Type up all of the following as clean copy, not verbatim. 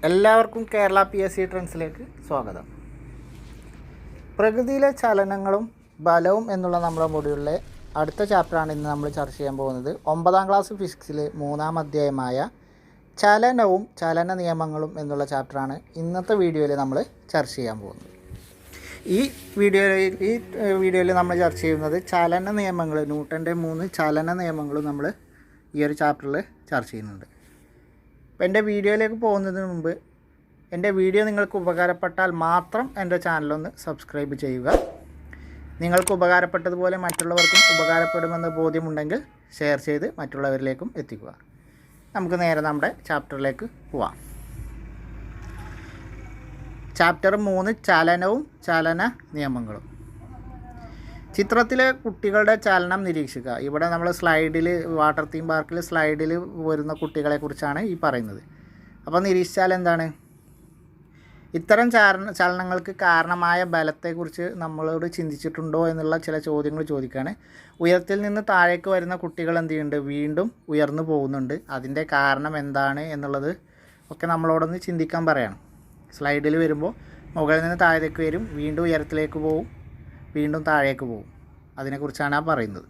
എല്ലാവർക്കും കേരള PSC ട്രെൻഡ്സിലേക്ക് സ്വാഗതം. പ്രകൃതിയിലെ ചലനങ്ങളും ബലവും എന്നുള്ള നമ്മുടെ മൊഡ്യൂളിലെ അടുത്ത ചാപ്റ്ററാണ് ഇന്ന് നമ്മൾ ചർച്ച ചെയ്യാൻ പോകുന്നത്. 9ാം ക്ലാസ് ഫിസിക്സിലെ 3ാം അധ്യായമായ ചലനവും ചലന നിയമങ്ങളും എന്നുള്ള ചാപ്റ്ററാണ് ഇന്നത്തെ വീഡിയോയിൽ നമ്മൾ ചർച്ച ചെയ്യാൻ പോകുന്നത്. ഈ വീഡിയോയിൽ നമ്മൾ ചർച്ച ചെയ്യുന്നത് ചലന നിയമങ്ങൾ, ന്യൂട്ടൻ്റെ 3 ചലന നിയമങ്ങളും നമ്മൾ ഈ ഒരു ചാപ്റ്ററിൽ ചർച്ച ചെയ്യുന്നുണ്ട്. അപ്പോൾ എൻ്റെ വീഡിയോയിലേക്ക് പോകുന്നതിന് മുമ്പ് എൻ്റെ വീഡിയോ നിങ്ങൾക്ക് ഉപകാരപ്പെട്ടാൽ മാത്രം എൻ്റെ ചാനലൊന്ന് സബ്സ്ക്രൈബ് ചെയ്യുക. നിങ്ങൾക്ക് ഉപകാരപ്പെട്ടതുപോലെ മറ്റുള്ളവർക്കും ഉപകാരപ്പെടുമെന്ന് ബോധ്യമുണ്ടെങ്കിൽ ഷെയർ ചെയ്ത് മറ്റുള്ളവരിലേക്കും എത്തിക്കുക. നമുക്ക് നേരെ നമ്മുടെ ചാപ്റ്ററിലേക്ക് പോവാം. ചാപ്റ്റർ 3 ചലനവും ചലന നിയമങ്ങളും. ചിത്രത്തിലെ കുട്ടികളുടെ ചലനം നിരീക്ഷിക്കുക. ഇവിടെ നമ്മൾ സ്ലൈഡിൽ, വാട്ടർ തീം പാർക്കിൽ സ്ലൈഡിൽ വരുന്ന കുട്ടികളെ കുറിച്ചാണ് ഈ പറയുന്നത്. അപ്പോൾ നിരീക്ഷിച്ചാൽ എന്താണ്, ഇത്തരം ചലനങ്ങൾക്ക് കാരണമായ ബലത്തെക്കുറിച്ച് നമ്മളോട് ചിന്തിച്ചിട്ടുണ്ടോ എന്നുള്ള ചില ചോദ്യങ്ങൾ ചോദിക്കുകയാണ്. ഉയരത്തിൽ നിന്ന് താഴേക്ക് വരുന്ന കുട്ടികൾ എന്ത് ചെയ്യുന്നുണ്ട്, വീണ്ടും ഉയർന്നു പോകുന്നുണ്ട്. അതിൻ്റെ കാരണം എന്താണ് എന്നുള്ളത് ഒക്കെ നമ്മളോടൊന്ന് ചിന്തിക്കാൻ പറയണം. സ്ലൈഡിൽ വരുമ്പോൾ മുകളിൽ നിന്ന് താഴേക്ക് വരും, വീണ്ടും ഉയരത്തിലേക്ക് പോകും, വീണ്ടും താഴേക്ക് പോകും. അതിനെക്കുറിച്ചാണ് പറയുന്നത്.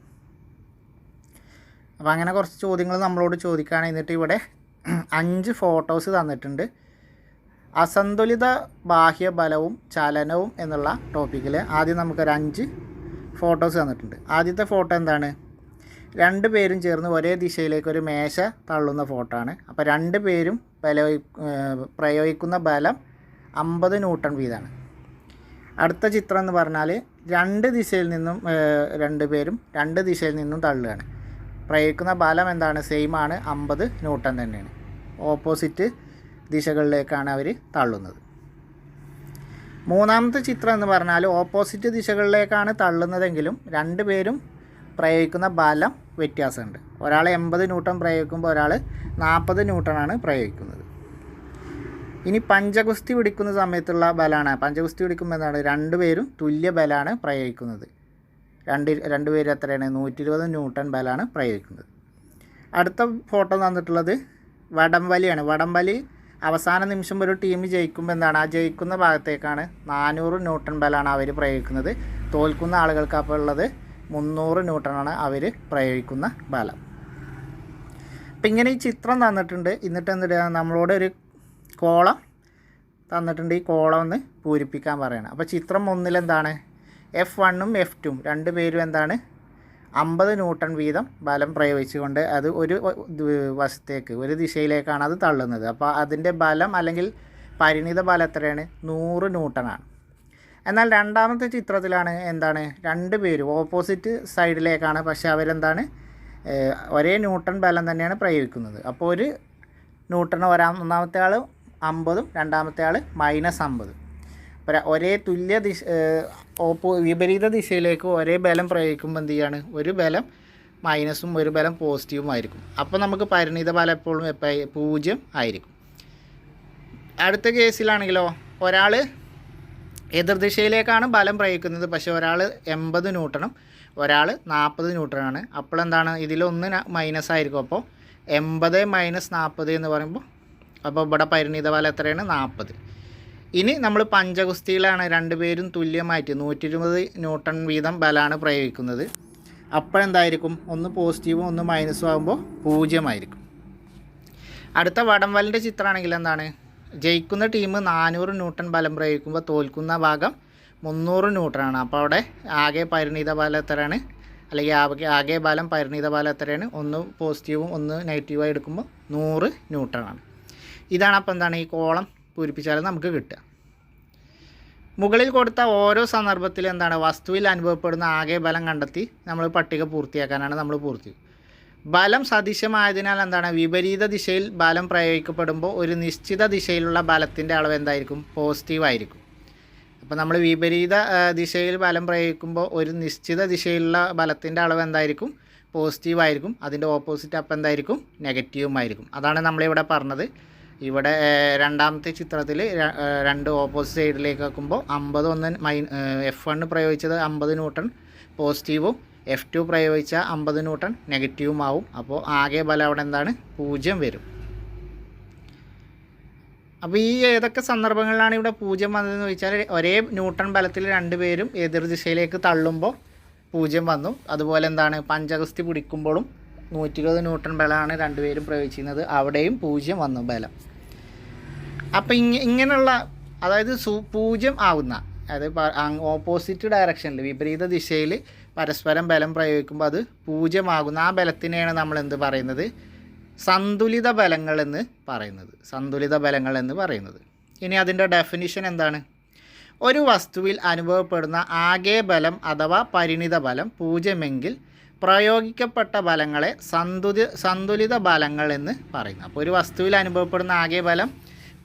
അപ്പോൾ അങ്ങനെ കുറച്ച് ചോദ്യങ്ങൾ നമ്മളോട് ചോദിക്കുകയാണ്. എന്നിട്ട് ഇവിടെ 5 ഫോട്ടോസ് തന്നിട്ടുണ്ട്. അസന്തുലിത ബാഹ്യ ബലവും ചലനവും എന്നുള്ള ടോപ്പിക്കിൽ ആദ്യം നമുക്കൊരു 5 ഫോട്ടോസ് തന്നിട്ടുണ്ട്. ആദ്യത്തെ ഫോട്ടോ എന്താണ്, 2 പേരും ചേർന്ന് ഒരേ ദിശയിലേക്ക് ഒരു മേശ തള്ളുന്ന ഫോട്ടോ ആണ്. അപ്പോൾ 2 പേരും പ്രയോഗിക്കുന്ന ബലം 50 ന്യൂട്ടൺ വീതമാണ്. അടുത്ത ചിത്രം എന്ന് പറഞ്ഞാൽ 2 ദിശയിൽ നിന്നും 2 പേരും 2 ദിശയിൽ നിന്നും തള്ളുകയാണ്. പ്രയോഗിക്കുന്ന ബലം എന്താണ്, സെയിം ആണ്, 50 ന്യൂട്ടൺ തന്നെയാണ്. ഓപ്പോസിറ്റ് ദിശകളിലേക്കാണ് അവർ തള്ളുന്നത്. മൂന്നാമത്തെ ചിത്രം എന്ന് പറഞ്ഞാൽ ഓപ്പോസിറ്റ് ദിശകളിലേക്കാണ് തള്ളുന്നതെങ്കിലും 2 പേരും പ്രയോഗിക്കുന്ന ബലം വ്യത്യാസമുണ്ട്. ഒരാൾ 80 ന്യൂട്ടൺ പ്രയോഗിക്കുമ്പോൾ ഒരാൾ 40 ന്യൂട്ടണാണ് പ്രയോഗിക്കുന്നത്. ഇനി പഞ്ചഗുസ്തി പിടിക്കുന്ന സമയത്തുള്ള ബലമാണ്. പഞ്ചഗുസ്തി പിടിക്കുമ്പോൾ എന്താണ്, 2 പേരും തുല്യ ബലമാണ് പ്രയോഗിക്കുന്നത്. 2 പേരും എത്രയാണ്, 120 ന്യൂട്ടൺ ബലമാണ് പ്രയോഗിക്കുന്നത്. അടുത്ത ഫോട്ടോ തന്നിട്ടുള്ളത് വടംവലിയാണ്. വടംവലി അവസാന നിമിഷം ഒരു ടീം ജയിക്കുമ്പോൾ എന്താണ്, ആ ജയിക്കുന്ന ഭാഗത്തേക്കാണ് 400 ന്യൂട്ടൺ ബലമാണ് അവർ പ്രയോഗിക്കുന്നത്. തോൽക്കുന്ന ആളുകൾക്ക് അപ്പോൾ ഉള്ളത് 300 ന്യൂട്ടണാണ് അവർ പ്രയോഗിക്കുന്ന ബലം. അപ്പം ഇങ്ങനെ ഈ ചിത്രം തന്നിട്ടുണ്ട്. എന്നിട്ട് എന്തിട്ട് നമ്മളോട് ഒരു കോളം തന്നിട്ടുണ്ട്. ഈ കോളം ഒന്ന് പൂരിപ്പിക്കാൻ പറയണം. അപ്പോൾ ചിത്രം 1 എന്താണ്, F1ഉം F2ഉം 2 പേരും എന്താണ് 50 ന്യൂട്ടൺ വീതം ബലം പ്രയോഗിച്ചുകൊണ്ട് അത് ഒരു വശത്തേക്ക്, ഒരു ദിശയിലേക്കാണ് അത് തള്ളുന്നത്. അപ്പോൾ അതിൻ്റെ ബലം അല്ലെങ്കിൽ പരിണിത ബലം എത്രയാണ്, 100 ന്യൂട്ടണാണ്. എന്നാൽ രണ്ടാമത്തെ ചിത്രത്തിലാണ് എന്താണ്, 2 പേരും ഓപ്പോസിറ്റ് സൈഡിലേക്കാണ്, പക്ഷേ അവരെന്താണ് ഒരേ ന്യൂട്ടൺ ബലം തന്നെയാണ് പ്രയോഗിക്കുന്നത്. അപ്പോൾ ഒരു ന്യൂട്ടൺ ഒന്നാമത്തെ ആൾ 50ഉം രണ്ടാമത്തെ ആൾ -50. ഒരേ തുല്യ വിപരീത ദിശയിലേക്ക് ഒരേ ബലം പ്രയോഗിക്കുമ്പോൾ എന്ത് ചെയ്യാണ്, ഒരു ബലം മൈനസും ഒരു ബലം പോസിറ്റീവും ആയിരിക്കും. അപ്പോൾ നമുക്ക് പരിണിത ബലം എപ്പോഴും 0 ആയിരിക്കും. അടുത്ത കേസിലാണെങ്കിലോ ഒരാൾ എതിർദിശയിലേക്കാണ് ബലം പ്രയോഗിക്കുന്നത്, പക്ഷേ ഒരാൾ 80 ന്യൂട്ടണും ഒരാൾ 40 ന്യൂട്ടണാണ്. അപ്പോൾ എന്താണ്, ഇതിലൊന്ന് മൈനസ് ആയിരിക്കും. അപ്പോൾ 80 - 40 എന്ന് പറയുമ്പോൾ അപ്പോൾ ഇവിടെ പരിണിത ബലം എത്രയാണ്, 40. ഇനി നമ്മൾ പഞ്ചഗുസ്തിയിലാണ് 2 പേരും തുല്യമായിട്ട് 120 ന്യൂട്ടൺ വീതം ബലമാണ് പ്രയോഗിക്കുന്നത്. അപ്പോഴെന്തായിരിക്കും, ഒന്ന് പോസിറ്റീവും ഒന്ന് മൈനസും ആകുമ്പോൾ 0 ആയിരിക്കും. അടുത്ത വടംവലിൻ്റെ ചിത്രമാണെങ്കിൽ എന്താണ്, ജയിക്കുന്ന ടീം 400 ന്യൂട്ടൺ ബലം പ്രയോഗിക്കുമ്പോൾ തോൽക്കുന്ന ഭാഗം 300 ന്യൂട്ടണാണ്. അപ്പോൾ അവിടെ ആകെ പരിണിത ബലം എത്രയാണ്, അല്ലെങ്കിൽ ആകെ ബലം പരിണിത ബലം എത്രയാണ്, ഒന്ന് പോസിറ്റീവും ഒന്ന് നെഗറ്റീവായി എടുക്കുമ്പോൾ 100 ന്യൂട്ടണാണ്. ഇതാണ് അപ്പോൾ എന്താണ്, ഈ കോളം പൂരിപ്പിച്ചാൽ നമുക്ക് കിട്ടുക. മുകളിൽ കൊടുത്ത ഓരോ സന്ദർഭത്തിൽ എന്താണ്, വസ്തുവിൽ അനുഭവപ്പെടുന്ന ആകെ ബലം കണ്ടെത്തി നമ്മൾ പട്ടിക പൂർത്തിയാക്കാനാണ് നമ്മൾ ബലം സദിശമായതിനാൽ എന്താണ്, വിപരീത ദിശയിൽ ബലം പ്രയോഗിക്കപ്പെടുമ്പോൾ ഒരു നിശ്ചിത ദിശയിലുള്ള ബലത്തിൻ്റെ അളവ് എന്തായിരിക്കും, പോസിറ്റീവ് ആയിരിക്കും. അപ്പോൾ നമ്മൾ വിപരീത ദിശയിൽ ബലം പ്രയോഗിക്കുമ്പോൾ ഒരു നിശ്ചിത ദിശയിലുള്ള ബലത്തിൻ്റെ അളവ് എന്തായിരിക്കും, പോസിറ്റീവ് ആയിരിക്കും. അതിൻ്റെ ഓപ്പോസിറ്റ് അപ്പം എന്തായിരിക്കും, നെഗറ്റീവും ആയിരിക്കും. അതാണ് നമ്മളിവിടെ പറഞ്ഞത്. ഇവിടെ രണ്ടാമത്തെ ചിത്രത്തിൽ 2 ഓപ്പോസിറ്റ് സൈഡിലേക്ക് വെക്കുമ്പോൾ 50 F1 പ്രയോഗിച്ചത് 50 ന്യൂട്ടൺ പോസിറ്റീവും F2 പ്രയോഗിച്ച 50 ന്യൂട്ടൺ നെഗറ്റീവും ആവും. അപ്പോൾ ആകെ ബലം അവിടെ എന്താണ്, 0 വരും. അപ്പോൾ ഈ ഏതൊക്കെ സന്ദർഭങ്ങളിലാണ് ഇവിടെ 0 വന്നതെന്ന് ചോദിച്ചാൽ ഒരേ ന്യൂട്ടൺ ബലത്തിൽ രണ്ടുപേരും എതിർ ദിശയിലേക്ക് തള്ളുമ്പോൾ 0 വന്നു. അതുപോലെ എന്താണ് പഞ്ചഗുസ്തി പിടിക്കുമ്പോഴും 120 ന്യൂട്ടൺ ബലമാണ് രണ്ടുപേരും പ്രയോഗിച്ചിരുന്നത്, അവിടെയും 0 വന്നു ബലം. അപ്പോൾ ഇങ്ങനെയുള്ള അതായത് 0 ആവുന്ന അതായത് ഓപ്പോസിറ്റ് ഡയറക്ഷനിൽ വിപരീത ദിശയിൽ പരസ്പരം ബലം പ്രയോഗിക്കുമ്പോൾ അത് 0 ആകുന്ന ആ ബലത്തിനെയാണ് നമ്മൾ എന്ത് പറയുന്നത്, സന്തുലിത ബലങ്ങൾ എന്ന് പറയുന്നത്. സന്തുലിത ബലങ്ങൾ എന്ന് പറയുന്നത്. ഇനി അതിൻ്റെ ഡെഫിനിഷൻ എന്താണ്? ഒരു വസ്തുവിൽ അനുഭവപ്പെടുന്ന ആകെ ബലം അഥവാ പരിണിത ബലം 0 എങ്കിൽ പ്രയോഗിക്കപ്പെട്ട ബലങ്ങളെ സന്തുലിത ബലങ്ങൾ എന്ന് പറയുന്നു. അപ്പോൾ ഒരു വസ്തുവിൽ അനുഭവപ്പെടുന്ന ആകെ ബലം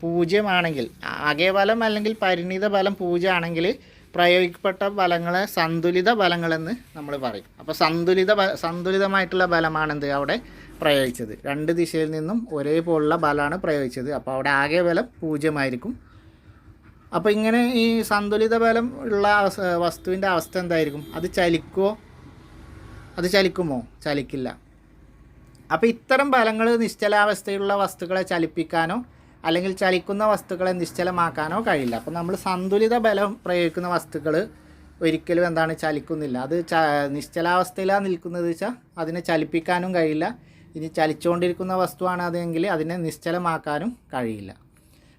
0 ആണെങ്കിൽ, ആകെ ബലം അല്ലെങ്കിൽ പരിണിത ബലം 0 ആണെങ്കിൽ പ്രയോഗിക്കപ്പെട്ട ബലങ്ങളെ സന്തുലിത ബലങ്ങളെന്ന് നമ്മൾ പറയും. അപ്പോൾ സന്തുലിതമായിട്ടുള്ള ബലമാണെന്ത് അവിടെ പ്രയോഗിച്ചത്. രണ്ട് ദിശയിൽ നിന്നും ഒരേപോലുള്ള ബലമാണ് പ്രയോഗിച്ചത്. അപ്പോൾ അവിടെ ആകെ ബലം 0 ആയിരിക്കും. അപ്പോൾ ഇങ്ങനെ ഈ സന്തുലിത ബലം ഉള്ള വസ്തുവിൻ്റെ അവസ്ഥ എന്തായിരിക്കും? അത് ചലിക്കുമോ? ചലിക്കില്ല. അപ്പോൾ ഇത്തരം ബലങ്ങൾ നിശ്ചലാവസ്ഥയിലുള്ള വസ്തുക്കളെ ചലിപ്പിക്കാനോ അല്ലെങ്കിൽ ചലിക്കുന്ന വസ്തുക്കളെ നിശ്ചലമാക്കാനോ കഴിയില്ല. അപ്പോൾ നമ്മൾ സന്തുലിത ബലം പ്രയോഗിക്കുന്ന വസ്തുക്കൾ ഒരിക്കലും എന്താണ് ചലിക്കുന്നില്ല. അത് നിശ്ചലാവസ്ഥയിലാണ് നിൽക്കുന്നത് വെച്ചാൽ അതിനെ ചലിപ്പിക്കാനും കഴിയില്ല. ഇനി ചലിച്ചുകൊണ്ടിരിക്കുന്ന വസ്തുവാണ് അതെങ്കിൽ അതിനെ നിശ്ചലമാക്കാനും കഴിയില്ല.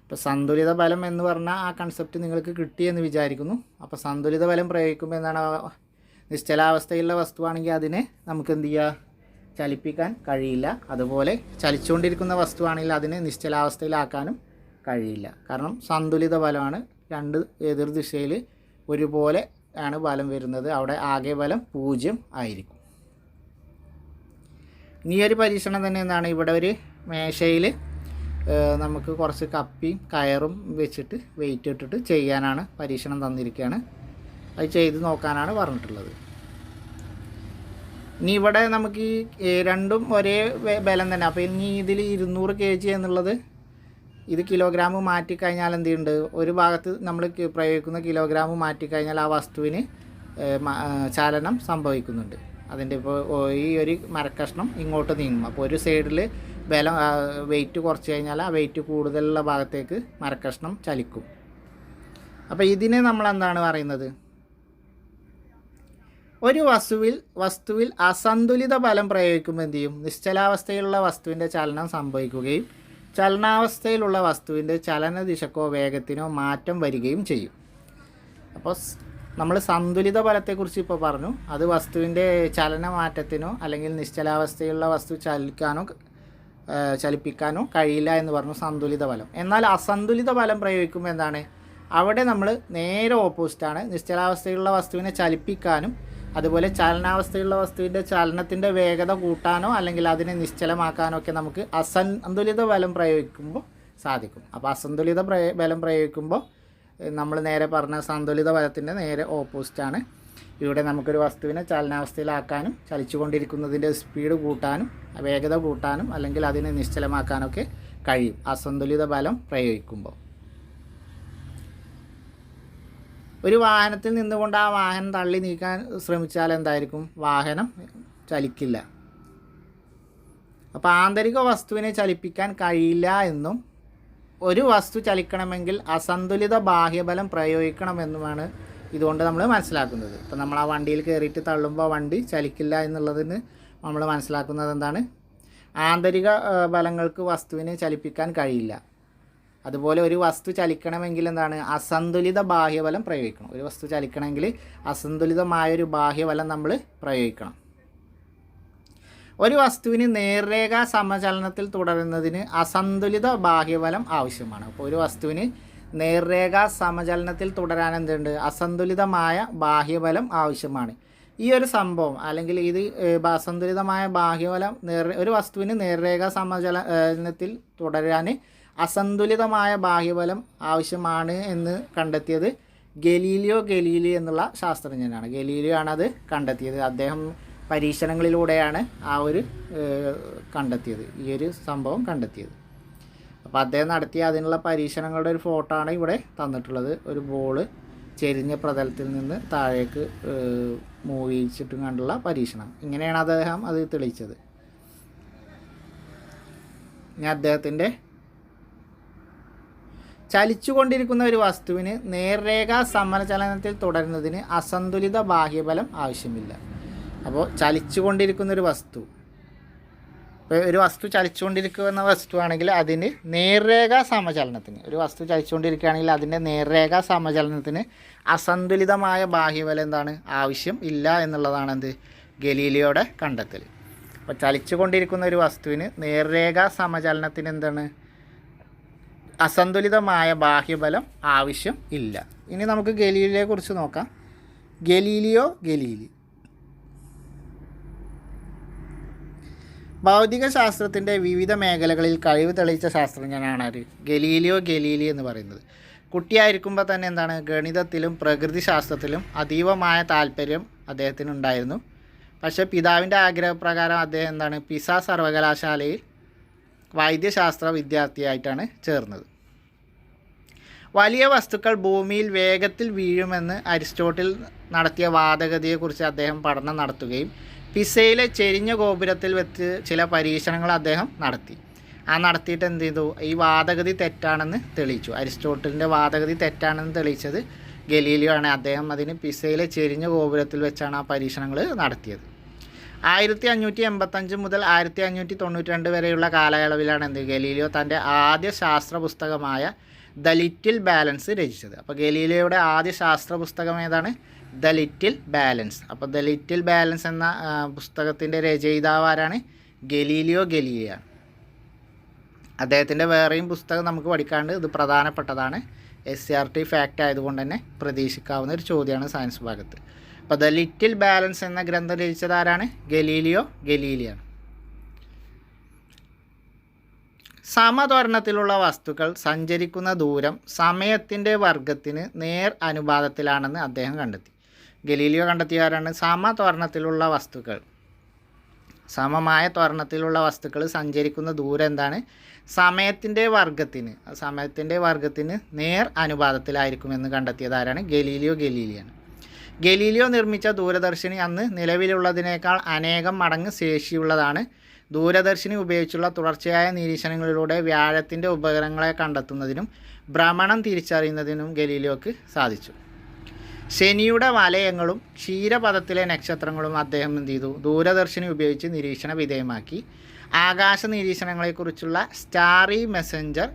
ഇപ്പോൾ സന്തുലിത ബലം എന്ന് പറഞ്ഞാൽ ആ കൺസെപ്റ്റ് നിങ്ങൾക്ക് കിട്ടിയെന്ന് വിചാരിക്കുന്നു. അപ്പോൾ സന്തുലിത ബലം പ്രയോഗിക്കുമ്പോൾ എന്താണ്, നിശ്ചലാവസ്ഥയിലുള്ള വസ്തുവാണെങ്കിൽ അതിനെ നമുക്ക് എന്ത് ചെയ്യുക, ചലിപ്പിക്കാൻ കഴിയില്ല. അതുപോലെ ചലിച്ചുകൊണ്ടിരിക്കുന്ന വസ്തുവാണെങ്കിൽ അതിനെ നിശ്ചലാവസ്ഥയിലാക്കാനും കഴിയില്ല. കാരണം സന്തുലിത ബലമാണ്, രണ്ട് എതിർ ദിശയിൽ ഒരുപോലെ ആണ് ബലം വരുന്നത്. അവിടെ ആകെ ബലം 0 ആയിരിക്കും. ഇനി ഒരു പരീക്ഷണം തന്നെ എന്താണ്, ഇവിടെ ഒരു മേശയിൽ നമുക്ക് കുറച്ച് കപ്പിയും കയറും വെച്ചിട്ട് വെയിറ്റ് ഇട്ടിട്ട് ചെയ്യാനാണ് പരീക്ഷണം തന്നിരിക്കുകയാണ്. അത് ചെയ്ത് നോക്കാനാണ് പറഞ്ഞിട്ടുള്ളത്. ഇനി ഇവിടെ നമുക്ക് ഈ രണ്ടും ഒരേ ബലം തന്നെ. അപ്പോൾ ഇനി ഇതിൽ 200 kg എന്നുള്ളത് ഇത് കിലോഗ്രാം മാറ്റിക്കഴിഞ്ഞാൽ എന്ത് ചെയ്യുന്നുണ്ട്, ഒരു ഭാഗത്ത് നമ്മൾ പ്രയോഗിക്കുന്ന കിലോഗ്രാം മാറ്റിക്കഴിഞ്ഞാൽ ആ വസ്തുവിന് ചലനം സംഭവിക്കുന്നുണ്ട്. അതിൻ്റെ ഇപ്പോൾ ഈ ഒരു മരക്കഷ്ണം ഇങ്ങോട്ട് നീങ്ങും. അപ്പോൾ ഒരു സൈഡിൽ ബലം വെയിറ്റ് കുറച്ച് കഴിഞ്ഞാൽ ആ വെയിറ്റ് കൂടുതലുള്ള ഭാഗത്തേക്ക് മരക്കഷ്ണം ചലിക്കും. അപ്പോൾ ഇതിനെ നമ്മൾ എന്താണ് പറയുന്നത്, ഒരു വസ്തുവിൽ അസന്തുലിത ബലം പ്രയോഗിക്കുമ്പോൾ എന്ത് ചെയ്യും, നിശ്ചലാവസ്ഥയിലുള്ള വസ്തുവിൻ്റെ ചലനം സംഭവിക്കുകയും ചലനാവസ്ഥയിലുള്ള വസ്തുവിൻ്റെ ചലനദിശക്കോ വേഗത്തിനോ മാറ്റം വരികയും ചെയ്യും. അപ്പോൾ നമ്മൾ സന്തുലിത ബലത്തെക്കുറിച്ച് ഇപ്പോൾ പറഞ്ഞു. അത് വസ്തുവിൻ്റെ ചലനമാറ്റത്തിനോ അല്ലെങ്കിൽ നിശ്ചലാവസ്ഥയിലുള്ള വസ്തു ചലിപ്പിക്കാനോ കഴിയില്ല എന്ന് പറഞ്ഞു, സന്തുലിത ബലം. എന്നാൽ അസന്തുലിത ബലം പ്രയോഗിക്കുമ്പോൾ എന്താണ്, അവിടെ നമ്മൾ നേരെ ഓപ്പോസിറ്റാണ്. നിശ്ചലാവസ്ഥയിലുള്ള വസ്തുവിനെ ചലിപ്പിക്കാനും അതുപോലെ ചലനാവസ്ഥയുള്ള വസ്തുവിൻ്റെ ചലനത്തിൻ്റെ വേഗത കൂട്ടാനോ അല്ലെങ്കിൽ അതിനെ നിശ്ചലമാക്കാനോ ഒക്കെ നമുക്ക് അസന്തുലിത ബലം പ്രയോഗിക്കുമ്പോൾ സാധിക്കും. അപ്പോൾ അസന്തുലിത ബലം പ്രയോഗിക്കുമ്പോൾ നമ്മൾ നേരെ പറഞ്ഞ സന്തുലിത ബലത്തിൻ്റെ നേരെ ഓപ്പോസിറ്റാണ്. ഇവിടെ നമുക്കൊരു വസ്തുവിനെ ചലനാവസ്ഥയിലാക്കാനും ചലിച്ചുകൊണ്ടിരിക്കുന്നതിൻ്റെ സ്പീഡ് കൂട്ടാനും വേഗത കൂട്ടാനും അല്ലെങ്കിൽ അതിനെ നിശ്ചലമാക്കാനൊക്കെ കഴിയും അസന്തുലിത ബലം പ്രയോഗിക്കുമ്പോൾ. ഒരു വാഹനത്തിൽ നിന്നുകൊണ്ട് ആ വാഹനം തള്ളി നീക്കാൻ ശ്രമിച്ചാൽ എന്തായിരിക്കും, വാഹനം ചലിക്കില്ല. അപ്പോൾ ആന്തരിക വസ്തുവിനെ ചലിപ്പിക്കാൻ കഴിയില്ല എന്നും ഒരു വസ്തു ചലിക്കണമെങ്കിൽ അസന്തുലിത ബാഹ്യബലം പ്രയോഗിക്കണമെന്നുമാണ് ഇതുകൊണ്ട് നമ്മൾ മനസ്സിലാക്കുന്നത്. ഇപ്പോൾ നമ്മൾ ആ വണ്ടിയിൽ കയറിയിട്ട് തള്ളുമ്പോൾ വണ്ടി ചലിക്കില്ല എന്നുള്ളതിന് നമ്മൾ മനസ്സിലാക്കുന്നത് എന്താണ്, ആന്തരിക ബലങ്ങൾക്ക് വസ്തുവിനെ ചലിപ്പിക്കാൻ കഴിയില്ല. അതുപോലെ ഒരു വസ്തു ചലിക്കണമെങ്കിൽ എന്താണ്, അസന്തുലിത ബാഹ്യബലം പ്രയോഗിക്കണം. ഒരു വസ്തു ചലിക്കണമെങ്കിൽ അസന്തുലിതമായൊരു ബാഹ്യബലം നമ്മൾ പ്രയോഗിക്കണം. ഒരു വസ്തുവിന് നേർരേഖാ സമചലനത്തിൽ തുടരുന്നതിന് അസന്തുലിത ബാഹ്യബലം ആവശ്യമാണ്. അപ്പോൾ ഒരു വസ്തുവിന് നേർരേഖാ സമചലനത്തിൽ തുടരാൻ എന്തുണ്ട്, അസന്തുലിതമായ ബാഹ്യബലം ആവശ്യമാണ്. ഈ ഒരു സംഭവം അല്ലെങ്കിൽ ഇത് അസന്തുലിതമായ ബാഹ്യബലം ഒരു വസ്തുവിന് നേർരേഖാ സമചലനത്തിൽ തുടരാൻ അസന്തുലിതമായ ബാഹ്യബലം ആവശ്യമാണ് എന്ന് കണ്ടെത്തിയത് ഗലീലിയോ ഗലീലി എന്നുള്ള ശാസ്ത്രജ്ഞനാണ്. ഗലീലിയോ ആണ് അത് കണ്ടെത്തിയത്. അദ്ദേഹം പരീക്ഷണങ്ങളിലൂടെയാണ് ആ ഒരു കണ്ടെത്തിയത്, ഈ ഒരു സംഭവം കണ്ടെത്തിയത്. അപ്പോൾ അദ്ദേഹം നടത്തിയ അതിനുള്ള പരീക്ഷണങ്ങളുടെ ഒരു ഫോട്ടോ ആണ് ഇവിടെ തന്നിട്ടുള്ളത്. ഒരു ബോള് ചെരിഞ്ഞ പ്രതലത്തിൽ നിന്ന് താഴേക്ക് മൂവിച്ചിട്ടും കണ്ടുള്ള പരീക്ഷണം. ഇങ്ങനെയാണ് അദ്ദേഹം അത് തെളിയിച്ചത്. ഇനി അദ്ദേഹത്തിൻ്റെ ചലിച്ചുകൊണ്ടിരിക്കുന്ന ഒരു വസ്തുവിന് നേർരേഖാ സമചലനത്തിൽ തുടരുന്നതിന് അസന്തുലിത ബാഹ്യബലം ആവശ്യമില്ല. അപ്പോൾ ചലിച്ചുകൊണ്ടിരിക്കുന്ന ഒരു വസ്തു, ഇപ്പോൾ ഒരു വസ്തു ചലിച്ചുകൊണ്ടിരിക്കുന്ന വസ്തുവാണെങ്കിൽ അതിന് നേർരേഖാ സമചലനത്തിന്, ഒരു വസ്തു ചലിച്ചുകൊണ്ടിരിക്കുകയാണെങ്കിൽ അതിൻ്റെ നേർരേഖാ സമചലനത്തിന് അസന്തുലിതമായ ബാഹ്യബലം എന്താണ് ആവശ്യം ഇല്ല എന്നുള്ളതാണ് എന്ത് ഗലീലിയോയുടെ കണ്ടെത്തൽ. അപ്പോൾ ചലിച്ചുകൊണ്ടിരിക്കുന്ന ഒരു വസ്തുവിന് നേർരേഖാ സമചലനത്തിന് എന്താണ് അസന്തുലിതമായ ബാഹ്യബലം ആവശ്യം ഇല്ല. ഇനി നമുക്ക് ഗലീലിയെ കുറിച്ച് നോക്കാം. ഗലീലിയോ ഗലീലി ഭൗതിക ശാസ്ത്രത്തിൻ്റെ വിവിധ മേഖലകളിൽ കഴിവ് തെളിയിച്ച ശാസ്ത്രജ്ഞനാണ് ആര്? ഗലീലിയോ ഗലീലി എന്ന് പറയുന്നത്. കുട്ടിയായിരിക്കുമ്പോൾ തന്നെ എന്താണ് ഗണിതത്തിലും പ്രകൃതി ശാസ്ത്രത്തിലും അതീവമായ താല്പര്യം അദ്ദേഹത്തിനുണ്ടായിരുന്നു. പക്ഷേ പിതാവിൻ്റെ ആഗ്രഹപ്രകാരം അദ്ദേഹം എന്താണ് പിസ സർവകലാശാലയിൽ വൈദ്യശാസ്ത്ര വിദ്യാർത്ഥിയായിട്ടാണ് ചേർന്നത്. വലിയ വസ്തുക്കൾ ഭൂമിയിൽ വേഗത്തിൽ വീഴുമെന്ന് അരിസ്റ്റോട്ടിൽ നടത്തിയ വാദഗതിയെക്കുറിച്ച് അദ്ദേഹം പഠനം നടത്തുകയും പിസയിലെ ചെരിഞ്ഞ ഗോപുരത്തിൽ വെച്ച് ചില പരീക്ഷണങ്ങൾ അദ്ദേഹം നടത്തി. നടത്തിയിട്ട് എന്ത് ചെയ്തു? ഈ വാദഗതി തെറ്റാണെന്ന് തെളിയിച്ചു. അരിസ്റ്റോട്ടലിൻ്റെ വാദഗതി തെറ്റാണെന്ന് തെളിയിച്ചത് ഗലീലിയോ ആണ്. അദ്ദേഹം അതിന് പിസയിലെ ചെരിഞ്ഞ ഗോപുരത്തിൽ വെച്ചാണ് ആ പരീക്ഷണങ്ങൾ നടത്തിയത്. 1585 മുതൽ 1592 വരെയുള്ള കാലയളവിലാണ് ഗലീലിയോ തൻ്റെ ആദ്യ ശാസ്ത്ര പുസ്തകമായ ദ ലിറ്റിൽ ബാലൻസ് രചിച്ചത്. അപ്പോൾ ഗലീലിയോയുടെ ആദ്യ ശാസ്ത്ര പുസ്തകം ഏതാണ്? The little balance. അപ്പോൾ ദ ലിറ്റിൽ ബാലൻസ് എന്ന പുസ്തകത്തിൻ്റെ രചയിതാവ് ആരാണ്? ഗലീലിയോ ഗലീലിയാണ്. അദ്ദേഹത്തിൻ്റെ വേറെയും പുസ്തകം നമുക്ക് പഠിക്കാണ്ട്, ഇത് പ്രധാനപ്പെട്ടതാണ്. SCRT ഫാക്റ്റ് ആയതുകൊണ്ട് തന്നെ പ്രതീക്ഷിക്കാവുന്ന ഒരു ചോദ്യമാണ് സയൻസ് ഭാഗത്ത്. അപ്പോൾ ദ ലിറ്റിൽ ബാലൻസ് എന്ന ഗ്രന്ഥം രചിച്ചത് ആരാണ്? ഗലീലിയോ ഗലീലിയാണ്. സമത്വരണത്തിലുള്ള വസ്തുക്കൾ സഞ്ചരിക്കുന്ന ദൂരം സമയത്തിൻ്റെ വർഗത്തിന് നേർ അനുപാതത്തിലാണെന്ന് അദ്ദേഹം കണ്ടെത്തി. ഗലീലിയോ കണ്ടെത്തിയ ആരാണ്? സമത്വരണത്തിലുള്ള വസ്തുക്കൾ, സമമായ ത്വരണത്തിലുള്ള വസ്തുക്കൾ സഞ്ചരിക്കുന്ന ദൂരം എന്താണ്? സമയത്തിൻ്റെ വർഗത്തിന് നേർ അനുപാതത്തിലായിരിക്കുമെന്ന് കണ്ടെത്തിയത് ആരാണ്? ഗലീലിയോ ഗലീലിയാണ്. ഗലീലിയോ നിർമ്മിച്ച ദൂരദർശിനി അന്ന് നിലവിലുള്ളതിനേക്കാൾ അനേകം മടങ്ങ് ശേഷിയുള്ളതാണ്. ദൂരദർശിനി ഉപയോഗിച്ചുള്ള തുടർച്ചയായ നിരീക്ഷണങ്ങളിലൂടെ വ്യാഴത്തിൻ്റെ ഉപഗ്രഹങ്ങളെ കണ്ടെത്തുന്നതിനും ഭ്രമണം തിരിച്ചറിയുന്നതിനും ഗലീലിയോക്ക് സാധിച്ചു. ശനിയുടെ വലയങ്ങളും ക്ഷീരപഥത്തിലെ നക്ഷത്രങ്ങളും അദ്ദേഹം എന്ത് ചെയ്തു? ദൂരദർശിനി ഉപയോഗിച്ച് നിരീക്ഷണ വിധേയമാക്കി. ആകാശ നിരീക്ഷണങ്ങളെക്കുറിച്ചുള്ള സ്റ്റാറി മെസ്സഞ്ചർ,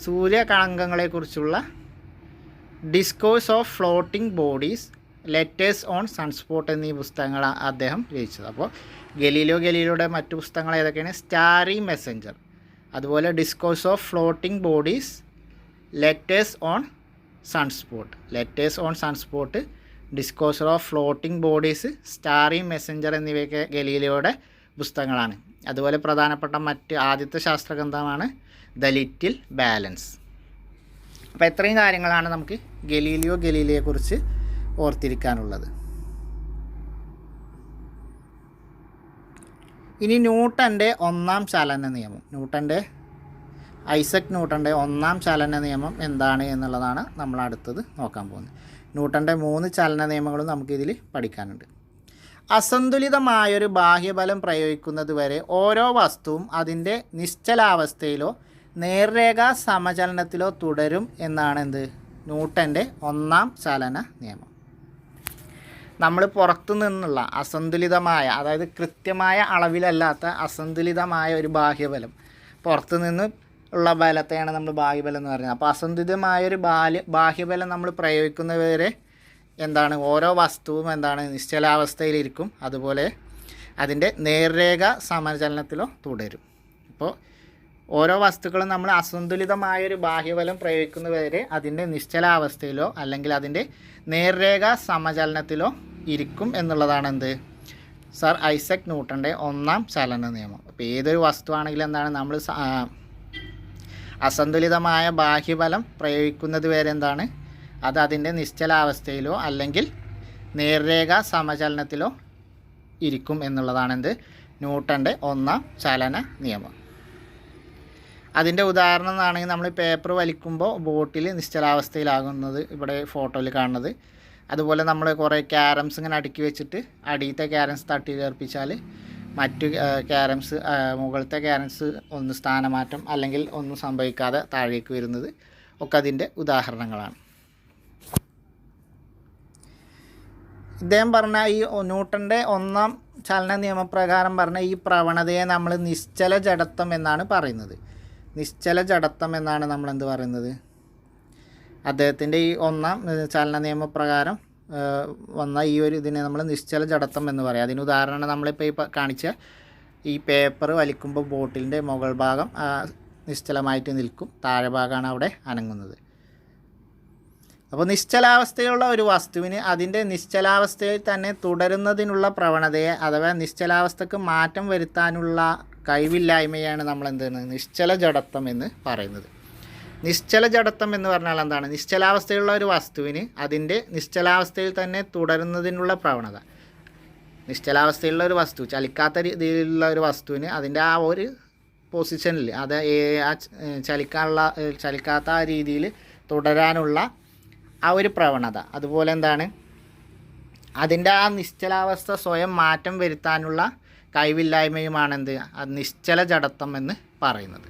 സൂര്യകളങ്കങ്ങളെക്കുറിച്ചുള്ള discourse of floating bodies, letters on sunspot എന്നീ പുസ്തകങ്ങൾ അദ്ദേഹം രചിച്ചത്. അപ്പോൾ ഗലീലിയോയുടെ മറ്റു പുസ്തകങ്ങൾ ഏതൊക്കെയാണ്? സ്റ്റാറി മെസ്സഞ്ചർ, അതുപോലെ discourse of floating bodies, letters on sunspot, discourse of floating bodies, starry messenger എന്നിവയൊക്കെ ഗലീലിയോയുടെ പുസ്തകങ്ങളാണ്. അതുപോലെ പ്രധാനപ്പെട്ട ആദ്യത്തെ ശാസ്ത്രഗ്രന്ഥമാണ് ദ ലിറ്റിൽ ബാലൻസ്. അപ്പോൾ ഇത്രയും കാര്യങ്ങളാണ് നമുക്ക് ഗലീലിയോ ഗലീലിയെക്കുറിച്ച് ഓർത്തിരിക്കാനുള്ളത്. ഇനി ന്യൂട്ടൻ്റെ ഒന്നാം ചലന നിയമം, ഐസക് ന്യൂട്ടൻ്റെ ഒന്നാം ചലന നിയമം എന്താണ് എന്നുള്ളതാണ് നമ്മൾ അടുത്തത് നോക്കാൻ പോകുന്നത്. ന്യൂട്ടൻ്റെ 3 ചലന നിയമങ്ങളും നമുക്കിതിൽ പഠിക്കാനുണ്ട്. അസന്തുലിതമായൊരു ബാഹ്യബലം പ്രയോഗിക്കുന്നത് വരെ ഓരോ വസ്തുവും അതിൻ്റെ നിശ്ചലാവസ്ഥയിലോ നേർരേഖാ സമചലനത്തിലോ തുടരും എന്നാണ് ന്യൂട്ടൻ്റെ ഒന്നാം ചലന നിയമം. നമ്മൾ പുറത്തു നിന്നുള്ള അസന്തുലിതമായ, അതായത് കൃത്യമായ അളവിലല്ലാത്ത അസന്തുലിതമായ ഒരു ബാഹ്യബലം, പുറത്തു നിന്ന് ഉള്ള ബലത്തെയാണ് നമ്മൾ ബാഹ്യബലം എന്ന് പറയുന്നത്. അപ്പോൾ അസന്തുലിതമായൊരു ബാഹ്യബലം നമ്മൾ പ്രയോഗിക്കുന്നവരെ ഓരോ വസ്തുവും നിശ്ചലാവസ്ഥയിലിരിക്കും, അതുപോലെ അതിൻ്റെ നേർരേഖ സമചലനത്തിലോ തുടരും. അപ്പോൾ ഓരോ വസ്തുക്കളും നമ്മൾ അസന്തുലിതമായൊരു ബാഹ്യബലം പ്രയോഗിക്കുന്നവരെ അതിൻ്റെ നിശ്ചലാവസ്ഥയിലോ അല്ലെങ്കിൽ അതിൻ്റെ നേർരേഖ സമചലനത്തിലോ ഇരിക്കും എന്നുള്ളതാണ് സർ ഐസക് ന്യൂട്ടൻ്റെ ഒന്നാം ചലന നിയമം. അപ്പോൾ ഏതൊരു വസ്തുവാണെങ്കിലും നമ്മൾ അസന്തുലിതമായ ബാഹ്യബലം പ്രയോഗിക്കുന്നത് വരെ അത് അതിൻ്റെ നിശ്ചലാവസ്ഥയിലോ അല്ലെങ്കിൽ നേർരേഖ സമചലനത്തിലോ ഇരിക്കും എന്നുള്ളതാണ് ന്യൂട്ടൻ്റെ ഒന്നാം ചലന നിയമം. അതിൻ്റെ ഉദാഹരണം എന്നാണെങ്കിൽ നമ്മൾ പേപ്പർ വലിക്കുമ്പോൾ ബോട്ടിൽ നിശ്ചലാവസ്ഥയിലാകുന്നത് ഇവിടെ ഫോട്ടോയിൽ കാണുന്നത്. അതുപോലെ നമ്മൾ കുറേ ക്യാരംസ് ഇങ്ങനെ അടുക്കി വെച്ചിട്ട് അടിയത്തെ ക്യാരംസ് തട്ടി ചേർപ്പിച്ചാൽ മറ്റു ക്യാരംസ് മുകളിലത്തെ ക്യാരംസ് ഒന്ന് സ്ഥാനമാറ്റം അല്ലെങ്കിൽ ഒന്നും സംഭവിക്കാതെ താഴേക്ക് വരുന്നത്. ഒക്കെ അതിൻ്റെ ഉദാഹരണങ്ങളാണ്. ഇദ്ദേഹം പറഞ്ഞ ഈ ന്യൂട്ടൻ്റെ ഒന്നാം ചലന നിയമപ്രകാരം പറഞ്ഞ ഈ പ്രവണതയെ നമ്മൾ നിശ്ചല ജഡത്വം എന്നാണ് പറയുന്നത്. നിശ്ചല ജഡത്വം എന്നാണ് നമ്മൾ എന്ത് പറയുന്നത്? അദ്ദേഹത്തിൻ്റെ ഈ ഒന്നാം ചലന നിയമപ്രകാരം വന്ന ഈ ഒരു ഇതിനെ നമ്മൾ നിശ്ചല ജഡത്വം എന്ന് പറയും. അതിന് ഉദാഹരണം നമ്മളിപ്പോൾ ഈ കാണിച്ച ഈ പേപ്പർ വലിക്കുമ്പോൾ ബോട്ടിലിൻ്റെ മുകൾ ഭാഗം നിശ്ചലമായിട്ട് നിൽക്കും, താഴെ ഭാഗമാണ് അവിടെ അനങ്ങുന്നത്. അപ്പോൾ നിശ്ചലാവസ്ഥയുള്ള ഒരു വസ്തുവിന് അതിൻ്റെ നിശ്ചലാവസ്ഥയിൽ തന്നെ തുടരുന്നതിനുള്ള പ്രവണതയെ അഥവാ നിശ്ചലാവസ്ഥക്ക് മാറ്റം വരുത്താനുള്ള കഴിവില്ലായ്മയാണ് നമ്മൾ എന്താണ് നിശ്ചല ജഡത്വം എന്ന് പറയുന്നത്. നിശ്ചല ജഡത്വം എന്ന് പറഞ്ഞാൽ എന്താണ്? നിശ്ചലാവസ്ഥയുള്ള ഒരു വസ്തുവിന് അതിൻ്റെ നിശ്ചലാവസ്ഥയിൽ തന്നെ തുടരുന്നതിനുള്ള പ്രവണത. നിശ്ചലാവസ്ഥയിലുള്ള ഒരു വസ്തു, ചലിക്കാത്ത രീതിയിലുള്ള ഒരു വസ്തുവിന് അതിൻ്റെ ആ ഒരു പൊസിഷനിൽ അത് ചലിക്കാത്ത ആ രീതിയിൽ തുടരാനുള്ള ആ ഒരു പ്രവണത. അതുപോലെ എന്താണ്? അതിൻ്റെ ആ നിശ്ചലാവസ്ഥ സ്വയം മാറ്റം വരുത്താനുള്ള കഴിവില്ലായ്മയുമാണെന്ത് നിശ്ചല ജഡത്വം എന്ന് പറയുന്നത്.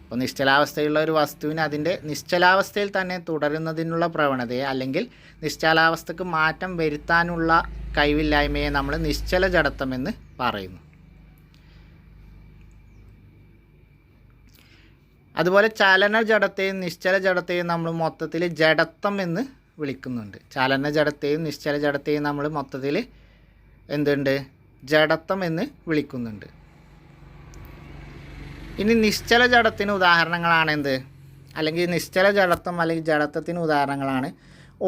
അപ്പോൾ നിശ്ചലാവസ്ഥയുള്ള ഒരു വസ്തുവിന് അതിൻ്റെ നിശ്ചലാവസ്ഥയിൽ തന്നെ തുടരുന്നതിനുള്ള പ്രവണതയെ അല്ലെങ്കിൽ നിശ്ചലാവസ്ഥക്ക് മാറ്റം വരുത്താനുള്ള കഴിവില്ലായ്മയെ നമ്മൾ നിശ്ചല ജഡത്വം എന്ന് പറയുന്നു. അതുപോലെ ചലന ജഡത്തെയും നിശ്ചല ജഡത്തെയും നമ്മൾ മൊത്തത്തിൽ ജഡത്വം എന്ന് വിളിക്കുന്നുണ്ട്. ചലന ജഡത്തെയും നിശ്ചല ജഡത്തെയും നമ്മൾ മൊത്തത്തിൽ എന്തുണ്ട്? ജഡത്വം എന്ന് വിളിക്കുന്നുണ്ട്. ഇനി നിശ്ചല ജഡത്തിന് ഉദാഹരണങ്ങളാണ് എന്ത്? അല്ലെങ്കിൽ നിശ്ചല ജഡത്വം അല്ലെങ്കിൽ ജഡത്വത്തിന് ഉദാഹരണങ്ങളാണ്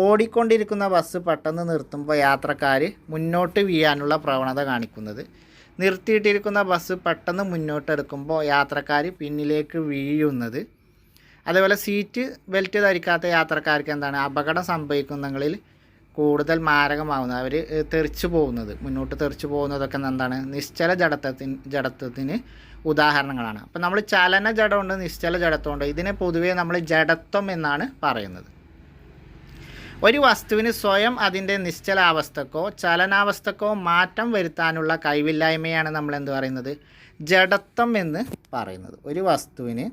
ഓടിക്കൊണ്ടിരിക്കുന്ന ബസ് പെട്ടെന്ന് നിർത്തുമ്പോൾ യാത്രക്കാർ മുന്നോട്ട് വീഴാനുള്ള പ്രവണത കാണിക്കുന്നത്, നിർത്തിയിട്ടിരിക്കുന്ന ബസ് പെട്ടെന്ന് മുന്നോട്ടെടുക്കുമ്പോൾ യാത്രക്കാർ പിന്നിലേക്ക് വീഴുന്നത്, അതേപോലെ സീറ്റ് ബെൽറ്റ് ധരിക്കാത്ത യാത്രക്കാർക്ക് എന്താണ് അപകടം സംഭവിക്കുന്നതിൽ കൂടുതൽ മാരകമാവുന്നത്, അവർ തെറിച്ചു പോകുന്നത്, മുന്നോട്ട് തെറിച്ചു പോകുന്നതൊക്കെ എന്താണ് നിശ്ചല ജഡത്വത്തിന് ഉദാഹരണങ്ങളാണ്. അപ്പോൾ നമ്മൾ ചലന ജഡമുണ്ട്, നിശ്ചല ജഡത്വമുണ്ട്. ഇതിനെ പൊതുവേ നമ്മൾ ജഡത്വം എന്നാണ് പറയുന്നത്. ഒരു വസ്തുവിന് സ്വയം അതിൻ്റെ നിശ്ചലാവസ്ഥക്കോ ചലനാവസ്ഥക്കോ മാറ്റം വരുത്താനുള്ള കഴിവില്ലായ്മയാണ് നമ്മൾ എന്ത് പറയുന്നത്? ജഡത്വം എന്ന് പറയുന്നത്. ഒരു വസ്തുവിന്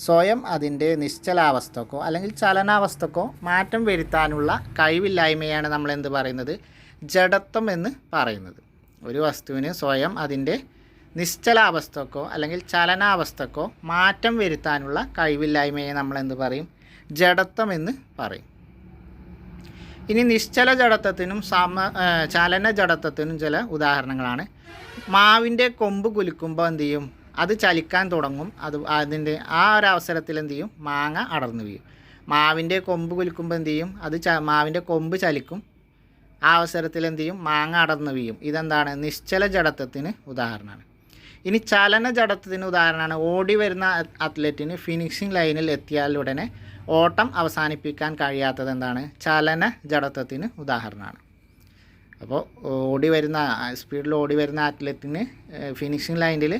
സ്വയം അതിൻ്റെ നിശ്ചലാവസ്ഥക്കോ അല്ലെങ്കിൽ ചലനാവസ്ഥക്കോ മാറ്റം വരുത്താനുള്ള കഴിവില്ലായ്മയാണ് നമ്മൾ എന്ത് പറയുന്നത്? ജഡത്വം എന്ന് പറയുന്നത്. ഒരു വസ്തുവിന് സ്വയം അതിൻ്റെ നിശ്ചലാവസ്ഥക്കോ അല്ലെങ്കിൽ ചലനാവസ്ഥക്കോ മാറ്റം വരുത്താനുള്ള കഴിവില്ലായ്മയെ നമ്മൾ എന്ത് പറയും? ജഡത്വം എന്ന് പറയും. ഇനി നിശ്ചല ജഡത്വത്തിനും ചലന ജഡത്വത്തിനും ചില ഉദാഹരണങ്ങളാണ്. മാവിൻ്റെ കൊമ്പ് കുലുക്കുമ്പോൾ എന്ത് ചെയ്യും? അത് ചലിക്കാൻ തുടങ്ങും. അതിൻ്റെ ആ ഒരു അവസരത്തിൽ എന്ത് ചെയ്യും? മാങ്ങ അടർന്നു വീഴും. മാവിൻ്റെ കൊമ്പ് കുലുക്കുമ്പോൾ എന്ത് ചെയ്യും? മാവിൻ്റെ കൊമ്പ് ചലിക്കും. ആ അവസരത്തിൽ എന്ത് ചെയ്യും? മാങ്ങ അടർന്നു വീഴും. ഇതെന്താണ്? നിശ്ചല ജഡത്വത്തിന് ഉദാഹരണമാണ്. ഇനി ചലന ജഡത്വത്തിന് ഉദാഹരണമാണ് ഓടി വരുന്ന അത്ലറ്റിന് ഫിനിഷിംഗ് ലൈനിൽ എത്തിയാലുടനെ ഓട്ടം അവസാനിപ്പിക്കാൻ കഴിയാത്തത് എന്താണ്? ചലന ജഡത്വത്തിന് ഉദാഹരണമാണ്. അപ്പോൾ സ്പീഡിൽ ഓടി വരുന്ന അത്ലറ്റിന് ഫിനിഷിംഗ് ലൈനിൽ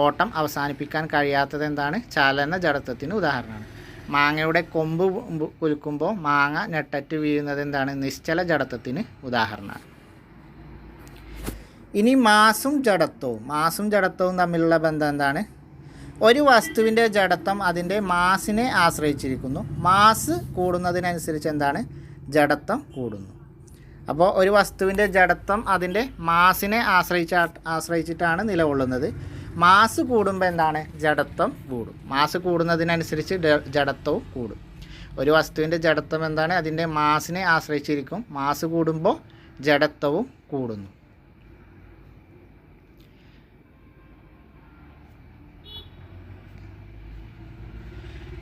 ഓട്ടം അവസാനിപ്പിക്കാൻ കഴിയാത്തത് എന്താണ്? ചലന ജഡത്വത്തിന് ഉദാഹരണമാണ്. മാങ്ങയുടെ കൊമ്പ് കുലുക്കുമ്പോൾ മാങ്ങ ഞെട്ടറ്റ് വീഴുന്നത് എന്താണ്? നിശ്ചല ജഡത്വത്തിന് ഉദാഹരണമാണ്. ഇനി മാസും ജഡത്വവും തമ്മിലുള്ള ബന്ധം എന്താണ്? ഒരു വസ്തുവിൻ്റെ ജഡത്വം അതിൻ്റെ മാസിനെ ആശ്രയിച്ചിരിക്കുന്നു. മാസ് കൂടുന്നതിനനുസരിച്ച് എന്താണ്? ജഡത്വം കൂടുന്നു. അപ്പോൾ ഒരു വസ്തുവിൻ്റെ ജഡത്വം അതിൻ്റെ മാസിനെ ആശ്രയിച്ചിട്ടാണ് നിലകൊള്ളുന്നത്. മാസ് കൂടുമ്പോൾ എന്താണ്? ജഡത്വം കൂടും. മാസ് കൂടുന്നതിനനുസരിച്ച് ജഡത്വവും കൂടും. ഒരു വസ്തുവിൻ്റെ ജഡത്വം എന്താണ്? അതിൻ്റെ മാസിനെ ആശ്രയിച്ചിരിക്കും. മാസ് കൂടുമ്പോൾ ജഡത്വവും കൂടുന്നു.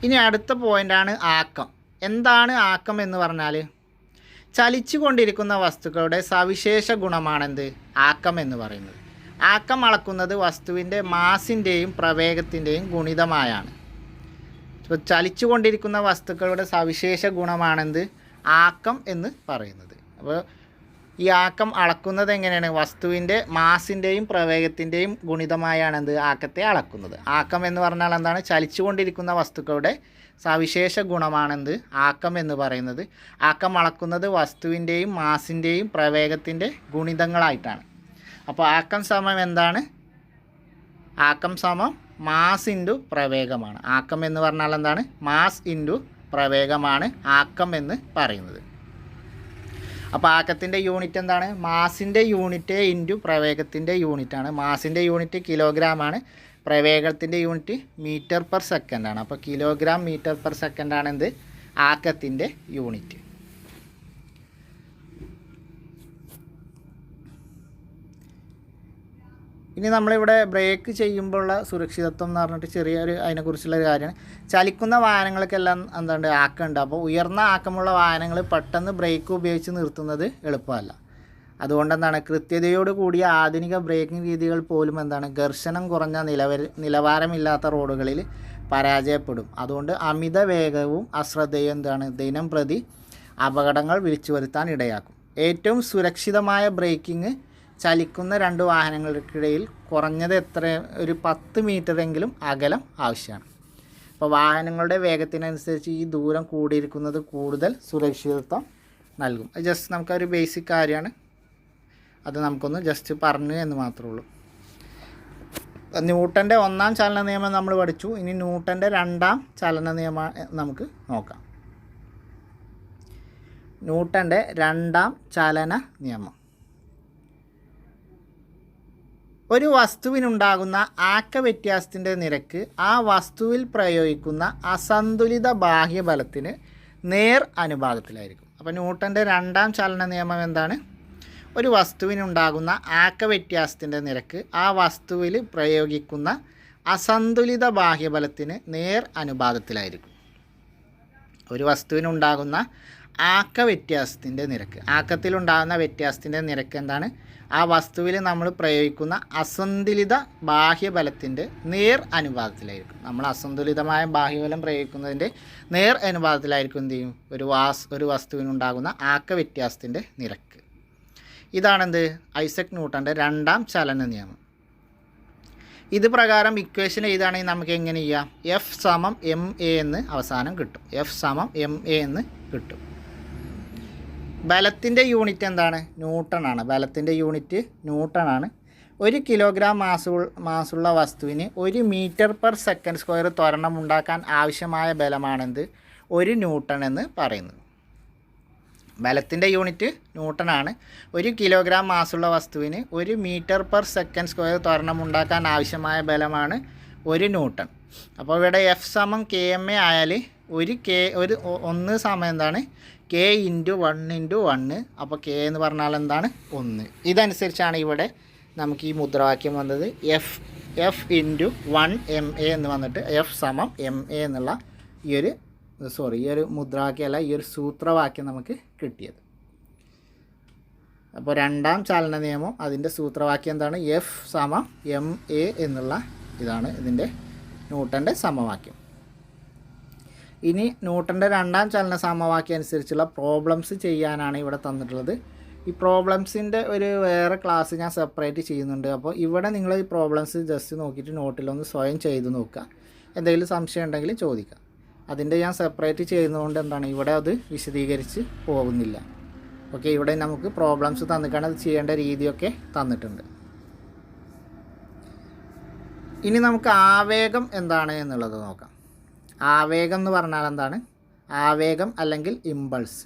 ഇനി അടുത്ത പോയിൻ്റാണ് ആക്കം. എന്താണ് ആക്കം എന്ന് പറഞ്ഞാൽ? ചലിച്ചു കൊണ്ടിരിക്കുന്ന വസ്തുക്കളുടെ സവിശേഷ ഗുണമാണെന്ത്? ആക്കം എന്ന് പറയുന്നത്. ആക്കം അളക്കുന്നത് വസ്തുവിൻ്റെ മാസിൻ്റെയും പ്രവേഗത്തിൻ്റെയും ഗുണിതമായാണ്. ഇപ്പോൾ ചലിച്ചു കൊണ്ടിരിക്കുന്ന വസ്തുക്കളുടെ സവിശേഷ ഗുണമാണെന്ത്? ആക്കം എന്ന് പറയുന്നത്. അപ്പോൾ ഈ ആക്കം അളക്കുന്നത് എങ്ങനെയാണ്? വസ്തുവിൻ്റെ മാസിൻ്റെയും പ്രവേഗത്തിൻ്റെയും ഗുണിതമായാണ് എന്ത്? ആക്കത്തെ അളക്കുന്നത്. ആക്കം എന്ന് പറഞ്ഞാൽ എന്താണ്? ചലിച്ചു കൊണ്ടിരിക്കുന്ന വസ്തുക്കളുടെ സവിശേഷ ഗുണമാണെന്ത്? ആക്കം എന്ന് പറയുന്നത്. ആക്കം അളക്കുന്നത് വസ്തുവിൻ്റെയും മാസിൻ്റെയും പ്രവേഗത്തിൻ്റെ ഗുണിതങ്ങളായിട്ടാണ്. അപ്പോൾ ആക്കം സമം എന്താണ്? ആക്കം സമം മാസ് ഇൻറ്റു പ്രവേഗമാണ്. ആക്കം എന്ന് പറഞ്ഞാൽ എന്താണ്? മാസ് ഇൻറ്റു പ്രവേഗമാണ് ആക്കം എന്ന് പറയുന്നത്. അപ്പോൾ ആക്കത്തിൻ്റെ യൂണിറ്റ് എന്താണ്? മാസിൻ്റെ യൂണിറ്റ് ഇൻറ്റു പ്രവേഗത്തിൻ്റെ യൂണിറ്റാണ്. മാസിൻ്റെ യൂണിറ്റ് കിലോഗ്രാമാണ്, പ്രവേഗത്തിൻ്റെ യൂണിറ്റ് മീറ്റർ പെർ സെക്കൻഡാണ്. അപ്പോൾ കിലോഗ്രാം മീറ്റർ പെർ സെക്കൻഡാണ് എന്ത്? ആക്കത്തിൻ്റെ യൂണിറ്റ്. ഇനി നമ്മളിവിടെ ബ്രേക്ക് ചെയ്യുമ്പോഴുള്ള സുരക്ഷിതത്വം എന്ന് പറഞ്ഞിട്ട് ചെറിയൊരു അതിനെക്കുറിച്ചുള്ള ഒരു കാര്യമാണ്. ചലിക്കുന്ന വാഹനങ്ങൾക്കെല്ലാം എന്താണ് ആക്കമുണ്ട്. അപ്പോൾ ഉയർന്ന ആക്കമുള്ള വാഹനങ്ങൾ പെട്ടെന്ന് ബ്രേക്ക് ഉപയോഗിച്ച് നിർത്തുന്നത് എളുപ്പമല്ല. അതുകൊണ്ട് എന്താണ് കൃത്യതയോട് കൂടിയ ആധുനിക ബ്രേക്കിംഗ് രീതികൾ പോലും എന്താണ് ഘർഷണം കുറഞ്ഞ നിലവാരമില്ലാത്ത റോഡുകളിൽ പരാജയപ്പെടും. അതുകൊണ്ട് അമിത വേഗവും അശ്രദ്ധയും എന്താണ് ദിനം പ്രതി അപകടങ്ങൾ വിളിച്ചു വരുത്താൻ ഇടയാക്കും. ഏറ്റവും സുരക്ഷിതമായ ബ്രേക്കിംഗ് ചലിക്കുന്ന രണ്ട് വാഹനങ്ങൾക്കിടയിൽ കുറഞ്ഞത് ഒരു 10 മീറ്ററെങ്കിലും അകലം ആവശ്യമാണ്. അപ്പോൾ വാഹനങ്ങളുടെ വേഗത്തിനനുസരിച്ച് ഈ ദൂരം കൂടിയിരിക്കുന്നത് കൂടുതൽ സുരക്ഷിതത്വം നൽകും. അത് ജസ്റ്റ് നമുക്കൊരു ബേസിക് കാര്യമാണ്, അത് നമുക്കൊന്ന് ജസ്റ്റ് പറഞ്ഞു എന്ന് മാത്രമേ ഉള്ളൂ. ന്യൂട്ടൻ്റെ ഒന്നാം ചലന നിയമം നമ്മൾ പഠിച്ചു. ഇനി ന്യൂട്ടൻ്റെ രണ്ടാം ചലന നിയമം നമുക്ക് നോക്കാം. ന്യൂട്ടൻ്റെ രണ്ടാം ചലന നിയമം. ഒരു വസ്തുവിനുണ്ടാകുന്ന ആക്ക വ്യത്യാസത്തിൻ്റെ നിരക്ക് ആ വസ്തുവിൽ പ്രയോഗിക്കുന്ന അസന്തുലിത ബാഹ്യബലത്തിന് നേർ അനുപാതത്തിലായിരിക്കും. അപ്പോൾ ന്യൂട്ടൻ്റെ രണ്ടാം ചലന നിയമം എന്താണ്? ഒരു വസ്തുവിനുണ്ടാകുന്ന ആക്ക വ്യത്യാസത്തിൻ്റെ നിരക്ക് ആ വസ്തുവിൽ പ്രയോഗിക്കുന്ന അസന്തുലിത ബാഹ്യബലത്തിന് നേർ അനുപാതത്തിലായിരിക്കും. ഒരു വസ്തുവിനുണ്ടാകുന്ന ആക്ക വ്യത്യാസത്തിൻ്റെ നിരക്ക്, ആക്കത്തിലുണ്ടാകുന്ന വ്യത്യാസത്തിൻ്റെ നിരക്ക് എന്താണ്? ആ വസ്തുവിൽ നമ്മൾ പ്രയോഗിക്കുന്ന അസന്തുലിത ബാഹ്യബലത്തിൻ്റെ നേർ അനുപാതത്തിലായിരിക്കും. നമ്മൾ അസന്തുലിതമായ ബാഹ്യബലം പ്രയോഗിക്കുന്നതിൻ്റെ നേർ അനുപാതത്തിലായിരിക്കും എന്ത് ചെയ്യും? ഒരു വസ്തുവിനുണ്ടാകുന്ന ആക്ക വ്യത്യാസത്തിൻ്റെ നിരക്ക്. ഇതാണെന്ത്? ഐസക് ന്യൂട്ടൻ്റെ രണ്ടാം ചലന നിയമം. ഇത് പ്രകാരം ഇക്വേഷൻ എഴുതുകയാണെങ്കിൽ നമുക്ക് എങ്ങനെ ചെയ്യാം? എഫ് സമം എം എ എന്ന് അവസാനം കിട്ടും. എഫ് സമം എം എ എന്ന് കിട്ടും. ബലത്തിൻ്റെ യൂണിറ്റ് എന്താണ്? ന്യൂട്ടണാണ്. ബലത്തിൻ്റെ യൂണിറ്റ് ന്യൂട്ടണാണ്. 1 കിലോഗ്രാം മാസുള്ള വസ്തുവിന് 1 മീറ്റർ പെർ സെക്കൻഡ് സ്ക്വയർ ത്വരണം ഉണ്ടാക്കാൻ ആവശ്യമായ ബലമാണെന്ത്? 1 ന്യൂട്ടൺ എന്ന് പറയുന്നത്. ബലത്തിൻ്റെ യൂണിറ്റ് ന്യൂട്ടണാണ്. 1 കിലോഗ്രാം മാസുള്ള വസ്തുവിന് 1 മീറ്റർ പെർ സെക്കൻഡ് സ്ക്വയർ ത്വരണം ഉണ്ടാക്കാൻ ആവശ്യമായ ബലമാണ് 1 ന്യൂട്ടൺ. അപ്പോൾ ഇവിടെ എഫ് സമം കെ എം എ ആയാൽ ഒന്ന് സമയം എന്താണ്? K into 1 into 1. അപ്പോൾ കെ എന്ന് പറഞ്ഞാൽ എന്താണ്? 1. ഇതനുസരിച്ചാണ് ഇവിടെ നമുക്ക് ഈ മുദ്രാവാക്യം വന്നത്. എഫ് ഇൻറ്റു 1 എം എ എന്ന് വന്നിട്ട് എഫ് സമം എം എ എന്നുള്ള ഈ ഒരു മുദ്രാവാക്യമല്ല, ഈ ഒരു സൂത്രവാക്യം നമുക്ക് കിട്ടിയത്. അപ്പോൾ രണ്ടാം ചലന നിയമം അതിൻ്റെ സൂത്രവാക്യം എന്താണ്? എഫ് സമം എം എ എന്നുള്ള ഇതാണ് ഇതിൻ്റെ ന്യൂട്ടൻ്റെ സമവാക്യം. ഇനി ന്യൂട്ടൻ്റെ രണ്ടാം ചലന സമവാക്യം അനുസരിച്ചുള്ള പ്രോബ്ലംസ് ചെയ്യാനാണ് ഇവിടെ തന്നിട്ടുള്ളത്. ഈ പ്രോബ്ലംസിൻ്റെ ഒരു വേറെ ക്ലാസ് ഞാൻ സെപ്പറേറ്റ് ചെയ്യുന്നുണ്ട്. അപ്പോൾ ഇവിടെ നിങ്ങൾ ഈ പ്രോബ്ലംസ് ജസ്റ്റ് നോക്കിയിട്ട് നോട്ടിലൊന്ന് സ്വയം ചെയ്ത് നോക്കുക. എന്തെങ്കിലും സംശയം ഉണ്ടെങ്കിൽ ചോദിക്കുക. അതിൻ്റെ ഞാൻ സെപ്പറേറ്റ് ചെയ്യുന്നതുകൊണ്ട് എന്താണ് ഇവിടെ അത് വിശദീകരിച്ച് പോകുന്നില്ല. ഓക്കെ, ഇവിടെ നമുക്ക് പ്രോബ്ലംസ് തന്നിട്ടാണ് അത് ചെയ്യേണ്ട രീതിയൊക്കെ തന്നിട്ടുണ്ട്. ഇനി നമുക്ക് ആവേഗം എന്താണ് എന്നുള്ളത് നോക്കാം. ആവേഗം എന്ന് പറഞ്ഞാൽ എന്താണ്? ആവേഗം അല്ലെങ്കിൽ ഇമ്പൾസ്.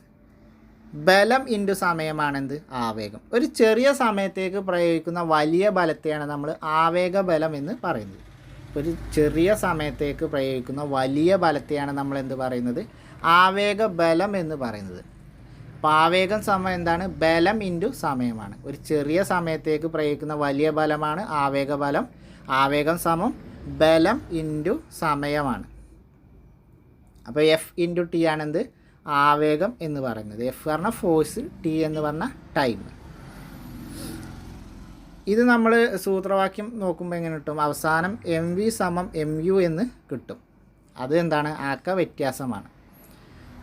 ബലം ഇൻറ്റു സമയമാണെന്ത്? ആവേഗം. ഒരു ചെറിയ സമയത്തേക്ക് പ്രയോഗിക്കുന്ന വലിയ ബലത്തെയാണ് നമ്മൾ ആവേഗ ബലം എന്ന് പറയുന്നത്. ഒരു ചെറിയ സമയത്തേക്ക് പ്രയോഗിക്കുന്ന വലിയ ബലത്തെയാണ് നമ്മൾ എന്ത് പറയുന്നത്? ആവേഗ ബലം എന്ന് പറയുന്നത്. അപ്പോൾ ആവേഗം സമയം എന്താണ്? ബലം ഇൻറ്റു സമയമാണ്. ഒരു ചെറിയ സമയത്തേക്ക് പ്രയോഗിക്കുന്ന വലിയ ബലമാണ് ആവേഗ ബലം. ആവേഗം സമം ബലം ഇൻറ്റു സമയമാണ്. അപ്പോൾ എഫ് ഇൻറ്റു ടി ആണെന്ത്? ആവേഗം എന്ന് പറയുന്നത്. എഫ് പറഞ്ഞാൽ ഫോഴ്സ്, ടി എന്ന് പറഞ്ഞാൽ ടൈം. ഇത് നമ്മൾ സൂത്രവാക്യം നോക്കുമ്പോൾ എങ്ങനെ കിട്ടും? അവസാനം എം വി സമം എം യു എന്ന് കിട്ടും. അത് എന്താണ്? ആക്ക വ്യത്യാസമാണ്.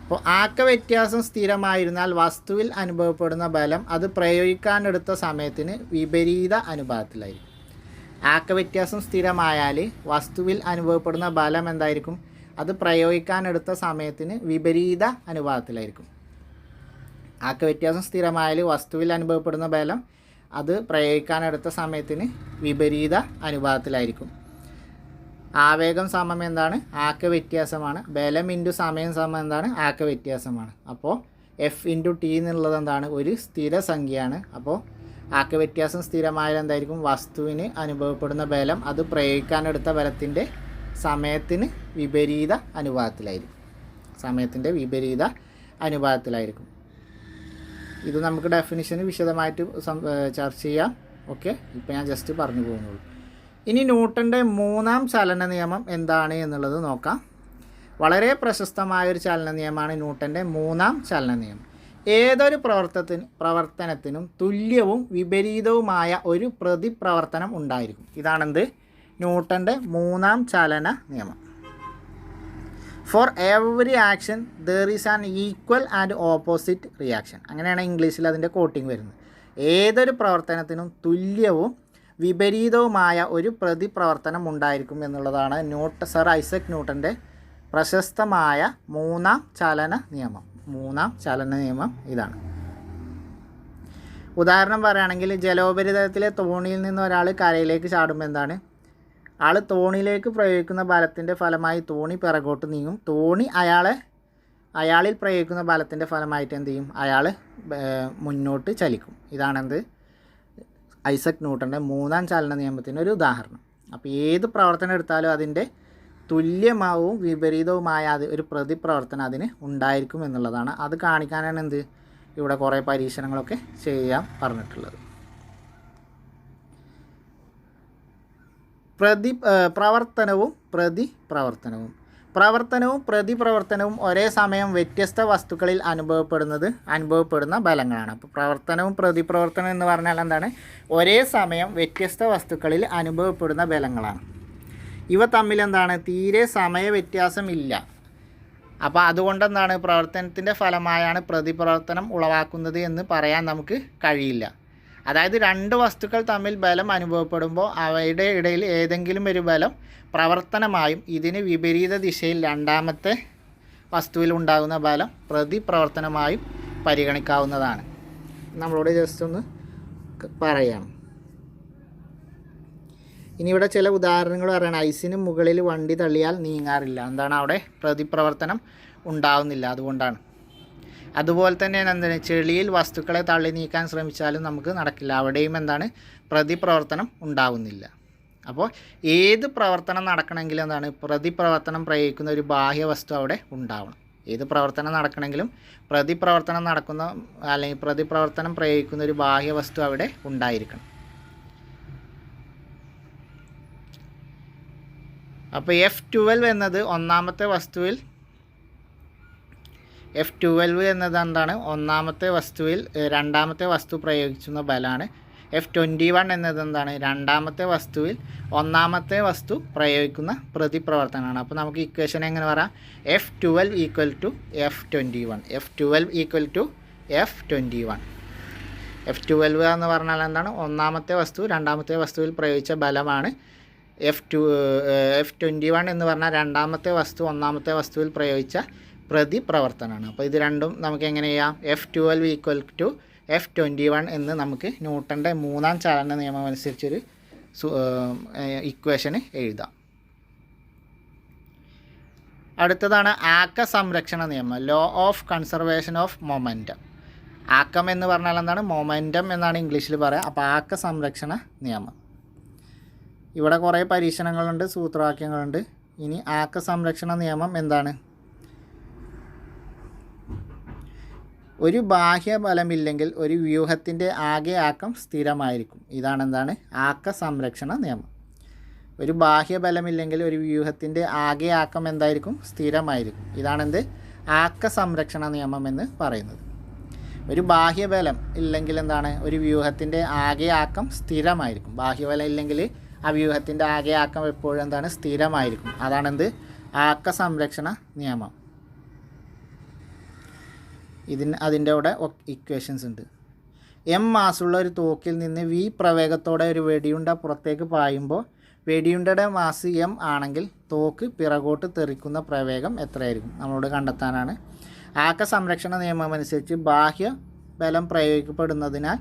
അപ്പോൾ ആക്ക വ്യത്യാസം സ്ഥിരമായിരുന്നാൽ വസ്തുവിൽ അനുഭവപ്പെടുന്ന ബലം അത് പ്രയോഗിക്കാനെടുത്ത സമയത്തിന് വിപരീത അനുപാതത്തിലായിരിക്കും. ആക്ക വ്യത്യാസം സ്ഥിരമായാൽ വസ്തുവിൽ അനുഭവപ്പെടുന്ന ബലം എന്തായിരിക്കും? അത് പ്രയോഗിക്കാനെടുത്ത സമയത്തിന് വിപരീത അനുപാതത്തിലായിരിക്കും. ആക്ക വ്യത്യാസം സ്ഥിരമായാൽ വസ്തുവിൽ അനുഭവപ്പെടുന്ന ബലം അത് പ്രയോഗിക്കാനെടുത്ത സമയത്തിന് വിപരീത അനുപാതത്തിലായിരിക്കും. ആവേഗം സമം എന്താണ്? ആക്ക വ്യത്യാസമാണ്. ബലം ഇൻറ്റു സമയം സമം എന്താണ്? ആക്ക വ്യത്യാസമാണ്. അപ്പോൾ എഫ് ഇൻറ്റു ടി എന്നുള്ളത് എന്താണ്? ഒരു സ്ഥിരസംഖ്യയാണ്. അപ്പോൾ ആക്ക വ്യത്യാസം സ്ഥിരമായാൽ എന്തായിരിക്കും? വസ്തുവിന് അനുഭവപ്പെടുന്ന ബലം അത് പ്രയോഗിക്കാനെടുത്ത ബലത്തിൻ്റെ സമയത്തിന് വിപരീത അനുപാതത്തിലായിരിക്കും. സമയത്തിൻ്റെ വിപരീത അനുപാതത്തിലായിരിക്കും. ഇത് നമുക്ക് ഡെഫിനിഷന് വിശദമായിട്ട് ചർച്ച ചെയ്യാം. ഓക്കെ, ഇപ്പോൾ ഞാൻ ജസ്റ്റ് പറഞ്ഞു പോകുന്നുള്ളൂ. ഇനി ന്യൂട്ടൻ്റെ മൂന്നാം ചലന നിയമം എന്താണ് എന്നുള്ളത് നോക്കാം. വളരെ പ്രശസ്തമായൊരു ചലന നിയമമാണ് ന്യൂട്ടൻ്റെ മൂന്നാം ചലന നിയമം. ഏതൊരു പ്രവർത്തനത്തിനും തുല്യവും വിപരീതവുമായ ഒരു പ്രതിപ്രവർത്തനം ഉണ്ടായിരിക്കും. ഇതാണെന്ത്? ന്യൂട്ടൻ്റെ മൂന്നാം ചലന നിയമം. For every action there is an equal and opposite reaction. അങ്ങനെയാണ് ഇംഗ്ലീഷിൽ അതിൻ്റെ കോട്ടിങ് വരുന്നത്. ഏതൊരു പ്രവർത്തനത്തിനും തുല്യവും വിപരീതവുമായ ഒരു പ്രതിപ്രവർത്തനം ഉണ്ടായിരിക്കും എന്നുള്ളതാണ് സർ ഐസക് ന്യൂട്ടൻ്റെ പ്രശസ്തമായ മൂന്നാം ചലന നിയമം. മൂന്നാം ചലന നിയമം ഇതാണ്. ഉദാഹരണം പറയുകയാണെങ്കിൽ, ജലോപരിതലത്തിലെ തോണിയിൽ നിന്ന് ഒരാൾ കരയിലേക്ക് ചാടുമ്പോൾ എന്താണ്? ആൾ തോണിയിലേക്ക് പ്രയോഗിക്കുന്ന ബലത്തിൻ്റെ ഫലമായി തോണി പിറകോട്ട് നീങ്ങും. തോണി അയാളിൽ പ്രയോഗിക്കുന്ന ബലത്തിൻ്റെ ഫലമായിട്ട് എന്ത് ചെയ്യും? അയാൾ മുന്നോട്ട് ചലിക്കും. ഇതാണെന്ത്? ഐസക് ന്യൂട്ടൻ്റെ മൂന്നാം ചലന നിയമത്തിൻ്റെ ഒരു ഉദാഹരണം. അപ്പോൾ ഏത് പ്രവർത്തനം എടുത്താലും അതിൻ്റെ തുല്യമാവും വിപരീതവുമായ ഒരു പ്രതിപ്രവർത്തനം അതിന് ഉണ്ടായിരിക്കും എന്നുള്ളതാണ്. അത് കാണിക്കാനാണ് എന്ത് ഇവിടെ കുറേ പരീക്ഷണങ്ങളൊക്കെ ചെയ്യാൻ പറഞ്ഞിട്ടുള്ളത്. പ്രവർത്തനവും പ്രതിപ്രവർത്തനവും ഒരേ സമയം വ്യത്യസ്ത വസ്തുക്കളിൽ അനുഭവപ്പെടുന്ന ബലങ്ങളാണ്. അപ്പോൾ പ്രവർത്തനവും പ്രതിപ്രവർത്തനവും എന്ന് പറഞ്ഞാൽ എന്താണ്? ഒരേ സമയം വ്യത്യസ്ത വസ്തുക്കളിൽ അനുഭവപ്പെടുന്ന ബലങ്ങളാണ്. ഇവ തമ്മിൽ എന്താണ്? തീരെ സമയ വ്യത്യാസമില്ല. അപ്പോൾ അതുകൊണ്ടെന്താണ്? പ്രവർത്തനത്തിൻ്റെ ഫലമായാണ് പ്രതിപ്രവർത്തനം ഉളവാക്കുന്നത് എന്ന് പറയാൻ നമുക്ക് കഴിയില്ല. അതായത് രണ്ട് വസ്തുക്കൾ തമ്മിൽ ബലം അനുഭവപ്പെടുമ്പോൾ അവയുടെ ഇടയിൽ ഏതെങ്കിലും ഒരു ബലം പ്രവർത്തനമായും ഇതിന് വിപരീത ദിശയിൽ രണ്ടാമത്തെ വസ്തുവിൽ ഉണ്ടാകുന്ന ബലം പ്രതിപ്രവർത്തനമായും പരിഗണിക്കാവുന്നതാണ്. നമ്മളോട് ജസ്റ്റ് ഒന്ന് പറയാം. ഇനി ഇവിടെ ചില ഉദാഹരണങ്ങൾ പറയണം. ഐസിന് മുകളിൽ വണ്ടി തള്ളിയാൽ നീങ്ങാറില്ല. എന്താണ്? അവിടെ പ്രതിപ്രവർത്തനം ഉണ്ടാവുന്നില്ല, അതുകൊണ്ടാണ്. അതുപോലെ തന്നെ എന്താണ്? ചെളിയിൽ വസ്തുക്കളെ തള്ളി നീക്കാൻ ശ്രമിച്ചാലും നമുക്ക് നടക്കില്ല. അവിടെയും എന്താണ്? പ്രതിപ്രവർത്തനം ഉണ്ടാവുന്നില്ല. അപ്പോൾ ഏത് പ്രവർത്തനം നടക്കണമെങ്കിലും എന്താണ്? പ്രതിപ്രവർത്തനം പ്രയോഗിക്കുന്ന ഒരു ബാഹ്യ വസ്തു അവിടെ ഉണ്ടാവണം. ഏത് പ്രവർത്തനം നടക്കണമെങ്കിലും പ്രതിപ്രവർത്തനം നടക്കുന്ന അല്ലെങ്കിൽ പ്രതിപ്രവർത്തനം പ്രയോഗിക്കുന്ന ഒരു ബാഹ്യ വസ്തു അവിടെ ഉണ്ടായിരിക്കണം. അപ്പോൾ F12 എന്നത് ഒന്നാമത്തെ വസ്തുവിൽ F12 എന്നത് എന്താണ്? ഒന്നാമത്തെ വസ്തുവിൽ രണ്ടാമത്തെ വസ്തു പ്രയോഗിക്കുന്ന ബലമാണ്. F21 എന്നത് എന്താണ്? രണ്ടാമത്തെ വസ്തുവിൽ ഒന്നാമത്തെ വസ്തു പ്രയോഗിക്കുന്ന പ്രതിപ്രവർത്തനമാണ്. അപ്പോൾ നമുക്ക് ഇക്വേഷൻ എങ്ങനെ പറയാം? F12 equal to F21. F12 equal to F21. F12 എന്ന് പറഞ്ഞാൽ എന്താണ്? ഒന്നാമത്തെ വസ്തു രണ്ടാമത്തെ വസ്തുവിൽ പ്രയോഗിച്ച ബലമാണ്. F21 എന്ന് പറഞ്ഞാൽ രണ്ടാമത്തെ വസ്തു ഒന്നാമത്തെ വസ്തുവിൽ പ്രയോഗിച്ച പ്രതിപ്രവർത്തനമാണ്. അപ്പോൾ ഇത് രണ്ടും നമുക്ക് എങ്ങനെ ചെയ്യാം? F12 ഈക്വൽ ടു F21 എന്ന് നമുക്ക് ന്യൂട്ടൻ്റെ മൂന്നാം ചലന നിയമം അനുസരിച്ചൊരു ഇക്വേഷന് എഴുതാം. അടുത്തതാണ് ആക്ക സംരക്ഷണ നിയമം, law of conservation of momentum. ആക്കം എന്ന് പറഞ്ഞാൽ എന്താണ്? മൊമെൻറ്റം എന്നാണ് ഇംഗ്ലീഷിൽ പറയുക. അപ്പോൾ ആക്ക സംരക്ഷണ നിയമം. ഇവിടെ കുറേ പരീക്ഷണങ്ങളുണ്ട്, സൂത്രവാക്യങ്ങളുണ്ട്. ഇനി ആക്ക സംരക്ഷണ നിയമം എന്താണ്? ഒരു ബാഹ്യ ബലമില്ലെങ്കിൽ ഒരു വ്യൂഹത്തിൻ്റെ ആകെ ആക്കം സ്ഥിരമായിരിക്കും. ഇതാണ് എന്താണ്? ആക്ക സംരക്ഷണ നിയമം. ഒരു ബാഹ്യ ബലമില്ലെങ്കിൽ ഒരു വ്യൂഹത്തിൻ്റെ ആകെ ആക്കം എന്തായിരിക്കും? സ്ഥിരമായിരിക്കും. ഇതാണെന്ത്? ആക്ക സംരക്ഷണ നിയമം എന്ന് പറയുന്നത്. ഒരു ബാഹ്യബലം ഇല്ലെങ്കിൽ എന്താണ്? ഒരു വ്യൂഹത്തിൻ്റെ ആകെ ആക്കം സ്ഥിരമായിരിക്കും. ബാഹ്യബലം ഇല്ലെങ്കിൽ ആ വ്യൂഹത്തിൻ്റെ ആകെ ആക്കം എപ്പോഴും എന്താണ്? സ്ഥിരമായിരിക്കും. അതാണെന്ത്? ആക്ക സംരക്ഷണ നിയമം. അതിൻ്റെ അവിടെ ഇക്വേഷൻസ് ഉണ്ട്. M മാസുള്ള ഒരു തോക്കിൽ നിന്ന് V പ്രവേഗത്തോടെ ഒരു വെടിയുണ്ട പുറത്തേക്ക് പായുമ്പോൾ വെടിയുണ്ടയുടെ മാസ് M ആണെങ്കിൽ തോക്ക് പിറകോട്ട് തെറിക്കുന്ന പ്രവേഗം എത്രയായിരിക്കും? നമ്മളോട് കണ്ടെത്താനാണ്. ആക്ക സംരക്ഷണ നിയമം അനുസരിച്ച് ബാഹ്യ ബലം പ്രയോഗിക്കപ്പെടുന്നതിനാൽ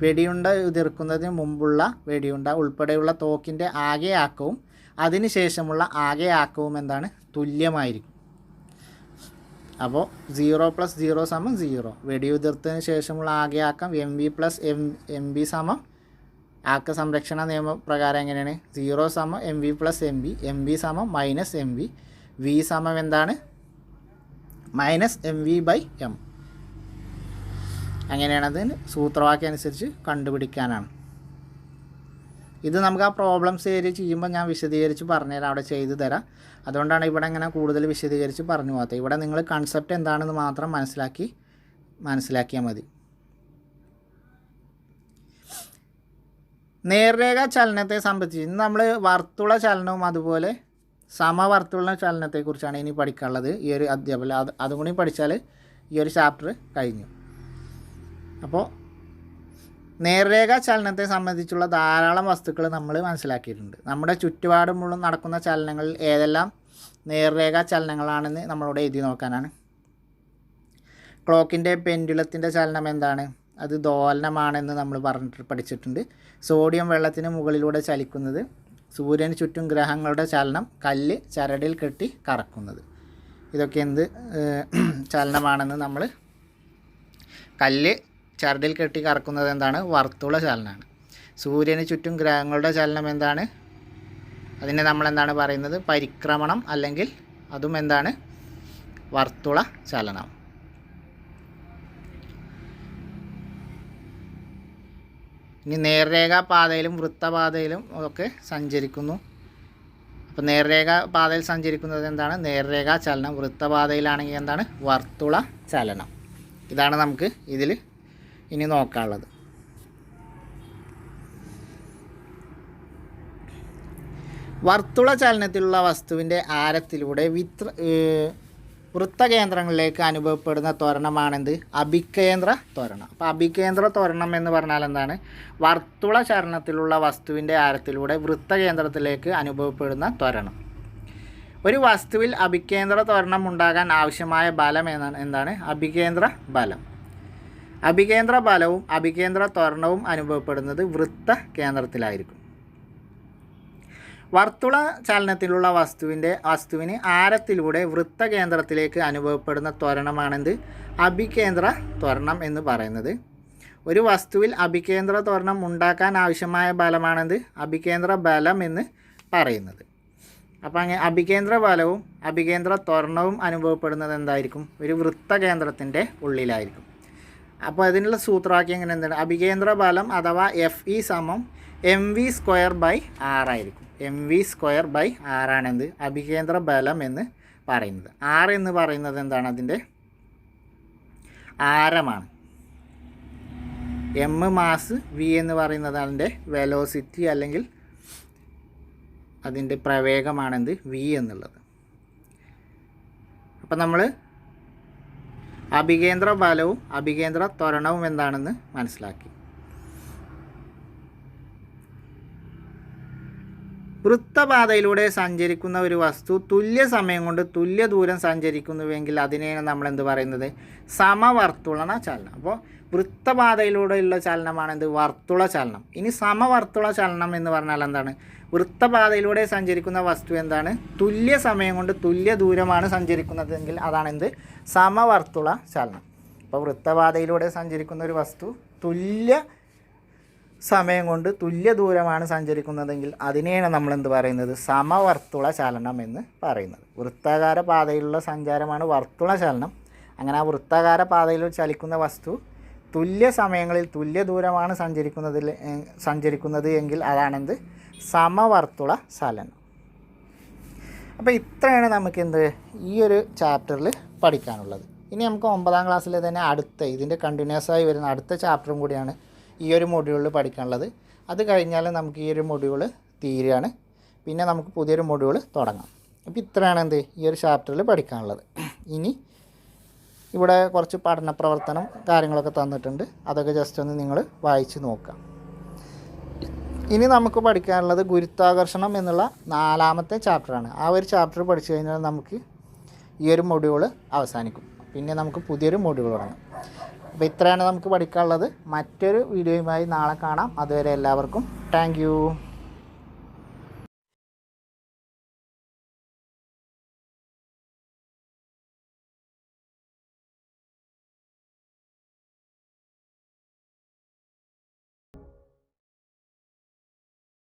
വെടിയുണ്ട ഉതിർക്കുന്നതിന് മുമ്പുള്ള വെടിയുണ്ട ഉൾപ്പെടെയുള്ള തോക്കിൻ്റെ ആകെ ആക്കവും അതിന് ശേഷമുള്ള ആകെ ആക്കവും എന്താണ് തുല്യമായിരിക്കും. അപ്പോൾ 0 + 0 = 0. വെടിയുതിർത്തതിന് ശേഷമുള്ള ആകെ ആക്കം MV + MB സമം ആക്ക സംരക്ഷണ നിയമപ്രകാരം എങ്ങനെയാണ് 0 = MV + MB, MB = -MV, V = എന്താണ് -MV/M. അങ്ങനെയാണ് അതിന് സൂത്രവാക്യം അനുസരിച്ച് കണ്ടുപിടിക്കാനാണ്. ഇത് നമുക്ക് ആ പ്രോബ്ലംസ് ഏരിയ ചെയ്യുമ്പോൾ ഞാൻ വിശദീകരിച്ച് പറഞ്ഞുതരാം, അവിടെ ചെയ്തു തരാം. അതുകൊണ്ടാണ് ഇവിടെ ഇങ്ങനെ കൂടുതൽ വിശദീകരിച്ച് പറഞ്ഞു പോകാത്തത്. ഇവിടെ നിങ്ങൾ കൺസെപ്റ്റ് എന്താണെന്ന് മാത്രം മനസ്സിലാക്കിയാൽ മതി. നേർരേഖ ചലനത്തെ സംബന്ധിച്ച് ഇന്ന് നമ്മൾ വർത്തുള ചലനവും അതുപോലെ സമവർത്തുള ചലനത്തെക്കുറിച്ചാണ് ഇനി പഠിക്കാനുള്ളത്. ഈ ഒരു അധ്യാപനം അതും കൂടി പഠിച്ചാൽ ഈ ഒരു ചാപ്റ്റർ കഴിഞ്ഞു. അപ്പോൾ നേർരേഖ ചലനത്തെ സംബന്ധിച്ചുള്ള ധാരാളം വസ്തുക്കൾ നമ്മൾ മനസ്സിലാക്കിയിട്ടുണ്ട്. നമ്മുടെ ചുറ്റുപാടുമുള്ള നടക്കുന്ന ചലനങ്ങളിൽ ഏതെല്ലാം നേർരേഖ ചലനങ്ങളാണെന്ന് നമ്മളോട് എഴുതി നോക്കാനാണ്. ക്ലോക്കിൻ്റെ പെൻഡുലത്തിൻ്റെ ചലനം എന്താണ്? അത് ദോലനമാണെന്ന് നമ്മൾ പഠിച്ചിട്ടുണ്ട്. സോഡിയം വെള്ളത്തിന് മുകളിലൂടെ ചലിക്കുന്നത്. സൂര്യന് ചുറ്റും ഗ്രഹങ്ങളുടെ ചലനം. കല്ല് ചരടിൽ കെട്ടി കറക്കുന്നത്. ഇതൊക്കെ എന്ത് ചലനമാണെന്ന് നമ്മൾ കല്ല് ചരടിൽ കെട്ടി കറക്കുന്നത് എന്താണ്? വർത്തുള ചലനമാണ്. സൂര്യന് ചുറ്റും ഗ്രഹങ്ങളുടെ ചലനം എന്താണ്? അതിനെ നമ്മൾ എന്താണ് പറയുന്നത്? പരിക്രമണം, അല്ലെങ്കിൽ അതും എന്താണ്? വർത്തുള ചലനം. ഇനി നേർരേഖ പാതയിലും വൃത്തപാതയിലും ഒക്കെ സഞ്ചരിക്കുന്നു. അപ്പോൾ നേർരേഖ പാതയിൽ സഞ്ചരിക്കുന്നത് എന്താണ്? നേർരേഖ ചലനം. വൃത്തപാതയിലാണെങ്കിൽ എന്താണ്? വർത്തുള ചലനം. ഇതാണ് നമുക്ക് ഇതിൽ ഇനി നോക്കാനുള്ളത്. വർത്തുള ചലനത്തിലുള്ള വസ്തുവിൻ്റെ ആരത്തിലൂടെ വൃത്തകേന്ദ്രങ്ങളിലേക്ക് അനുഭവപ്പെടുന്ന ത്വരണമാണെന്ത്? അഭികേന്ദ്ര ത്വരണം. അപ്പോൾ അഭികേന്ദ്ര ത്വരണം എന്ന് പറഞ്ഞാൽ എന്താണ്? വർത്തുള ചലനത്തിലുള്ള വസ്തുവിൻ്റെ ആരത്തിലൂടെ വൃത്തകേന്ദ്രത്തിലേക്ക് അനുഭവപ്പെടുന്ന ത്വരണം. ഒരു വസ്തുവിൽ അഭികേന്ദ്ര ത്വരണം ഉണ്ടാകാൻ ആവശ്യമായ ബലം എന്താണ്? അഭികേന്ദ്ര ബലം. അഭികേന്ദ്ര ബലവും അഭികേന്ദ്ര ത്വരണവും അനുഭവപ്പെടുന്നത് വൃത്തകേന്ദ്രത്തിലായിരിക്കും. വർത്തുള ചലനത്തിലുള്ള വസ്തുവിന് ആരത്തിലൂടെ വൃത്തകേന്ദ്രത്തിലേക്ക് അനുഭവപ്പെടുന്ന ത്വരണമാണെന്ത്? അഭികേന്ദ്ര ത്വരണം എന്ന് പറയുന്നത്. ഒരു വസ്തുവിൽ അഭികേന്ദ്ര ത്വരണം ഉണ്ടാക്കാൻ ആവശ്യമായ ബലമാണെന്ത്? അഭികേന്ദ്ര ബലം എന്ന് പറയുന്നത്. അപ്പോൾ അങ്ങനെ അഭികേന്ദ്ര ബലവും അഭികേന്ദ്ര ത്വരണവും അനുഭവപ്പെടുന്നത് എന്തായിരിക്കും? ഒരു വൃത്തകേന്ദ്രത്തിൻ്റെ ഉള്ളിലായിരിക്കും. അപ്പോൾ അതിനുള്ള സൂത്രവാക്യം എങ്ങനെ എന്താണ്? അഭികേന്ദ്ര ബലം അഥവാ FE = mv²/r ആയിരിക്കും. mv²/r ആണെന്ത്? അഭികേന്ദ്ര ബലം എന്ന് പറയുന്നത്. r എന്ന് പറയുന്നത് എന്താണ്? അതിൻ്റെ ആരമാണ്. m മാസ്, v എന്ന് പറയുന്നത് അതിൻ്റെ വെലോസിറ്റി അല്ലെങ്കിൽ അതിൻ്റെ പ്രവേഗമാണെന്ത്? v എന്നുള്ളത്. അപ്പം നമ്മൾ അഭികേന്ദ്ര ബലവും അഭികേന്ദ്ര ത്വരണവും എന്താണെന്ന് മനസ്സിലാക്കി. വൃത്തപാതയിലൂടെ സഞ്ചരിക്കുന്ന ഒരു വസ്തു തുല്യ സമയം കൊണ്ട് തുല്യ ദൂരം സഞ്ചരിക്കുന്നുവെങ്കിൽ അതിനെയാണ് നമ്മൾ എന്ത് പറയുന്നത്? സമവർത്തുള ചലനം. അപ്പോൾ വൃത്തപാതയിലൂടെയുള്ള ചലനമാണ് എന്ത്? വർത്തുള ചലനം. ഇനി സമവർത്തുള ചലനം എന്ന് പറഞ്ഞാൽ എന്താണ്? വൃത്തപാതയിലൂടെ സഞ്ചരിക്കുന്ന വസ്തു എന്താണ്? തുല്യ സമയം കൊണ്ട് തുല്യ ദൂരമാണ് സഞ്ചരിക്കുന്നതെങ്കിൽ അതാണ് എന്ത്? സമവർത്തുള ചലനം. അപ്പോൾ വൃത്തപാതയിലൂടെ സഞ്ചരിക്കുന്ന ഒരു വസ്തു തുല്യ സമയം കൊണ്ട് തുല്യ ദൂരമാണ് സഞ്ചരിക്കുന്നതെങ്കിൽ അതിനെയാണ് നമ്മൾ എന്ത് പറയുന്നത്? സമവർത്തുള ചലനം എന്ന് പറയുന്നത്. വൃത്താകാര പാതയിലുള്ള സഞ്ചാരമാണ് വർത്തുള ചലനം. അങ്ങനെ ആ വൃത്താകാര പാതയിൽ ചലിക്കുന്ന വസ്തു തുല്യ സമയങ്ങളിൽ തുല്യ ദൂരമാണ് സഞ്ചരിക്കുന്നത് എങ്കിൽ അതാണെന്ത്? സമവർത്തുള ചലനം. അപ്പോൾ ഇത്രയാണ് നമുക്ക് ഈ ഒരു ചാപ്റ്ററിൽ പഠിക്കാനുള്ളത്. ഇനി നമുക്ക് 9ാം ക്ലാസ്സിലെ തന്നെ ഇതിൻ്റെ കണ്ടിന്യൂസ് ആയി വരുന്ന അടുത്ത ചാപ്റ്ററും കൂടിയാണ് ഈ ഒരു മൊഡ്യൂളിൽ പഠിക്കാനുള്ളത്. അത് കഴിഞ്ഞാൽ നമുക്ക് ഈ ഒരു മൊഡ്യൂൾ തീരുകയാണ്. പിന്നെ നമുക്ക് പുതിയൊരു മൊഡ്യൂൾ തുടങ്ങാം. അപ്പോൾ ഇത്രയാണ് ഈ ഒരു ചാപ്റ്ററിൽ പഠിക്കാനുള്ളത്. ഇനി ഇവിടെ കുറച്ച് പഠന പ്രവർത്തനം കാര്യങ്ങളൊക്കെ തന്നിട്ടുണ്ട്. അതൊക്കെ ജസ്റ്റ് ഒന്ന് നിങ്ങൾ വായിച്ച് നോക്കാം. ഇനി നമുക്ക് പഠിക്കാനുള്ളത് ഗുരുത്വാകർഷണം എന്നുള്ള 4ാമത്തെ ചാപ്റ്ററാണ്. ആ ഒരു ചാപ്റ്റർ പഠിച്ചു കഴിഞ്ഞാൽ നമുക്ക് ഈ ഒരു മൊഡ്യൂൾ അവസാനിക്കും. പിന്നെ നമുക്ക് പുതിയൊരു മൊഡ്യൂൾ തുടങ്ങാം. അപ്പോൾ ഇത്രയാണ് നമുക്ക് പഠിക്കാനുള്ളത്. മറ്റൊരു വീഡിയോയുമായി നാളെ കാണാം. അതുവരെ എല്ലാവർക്കും താങ്ക് യു.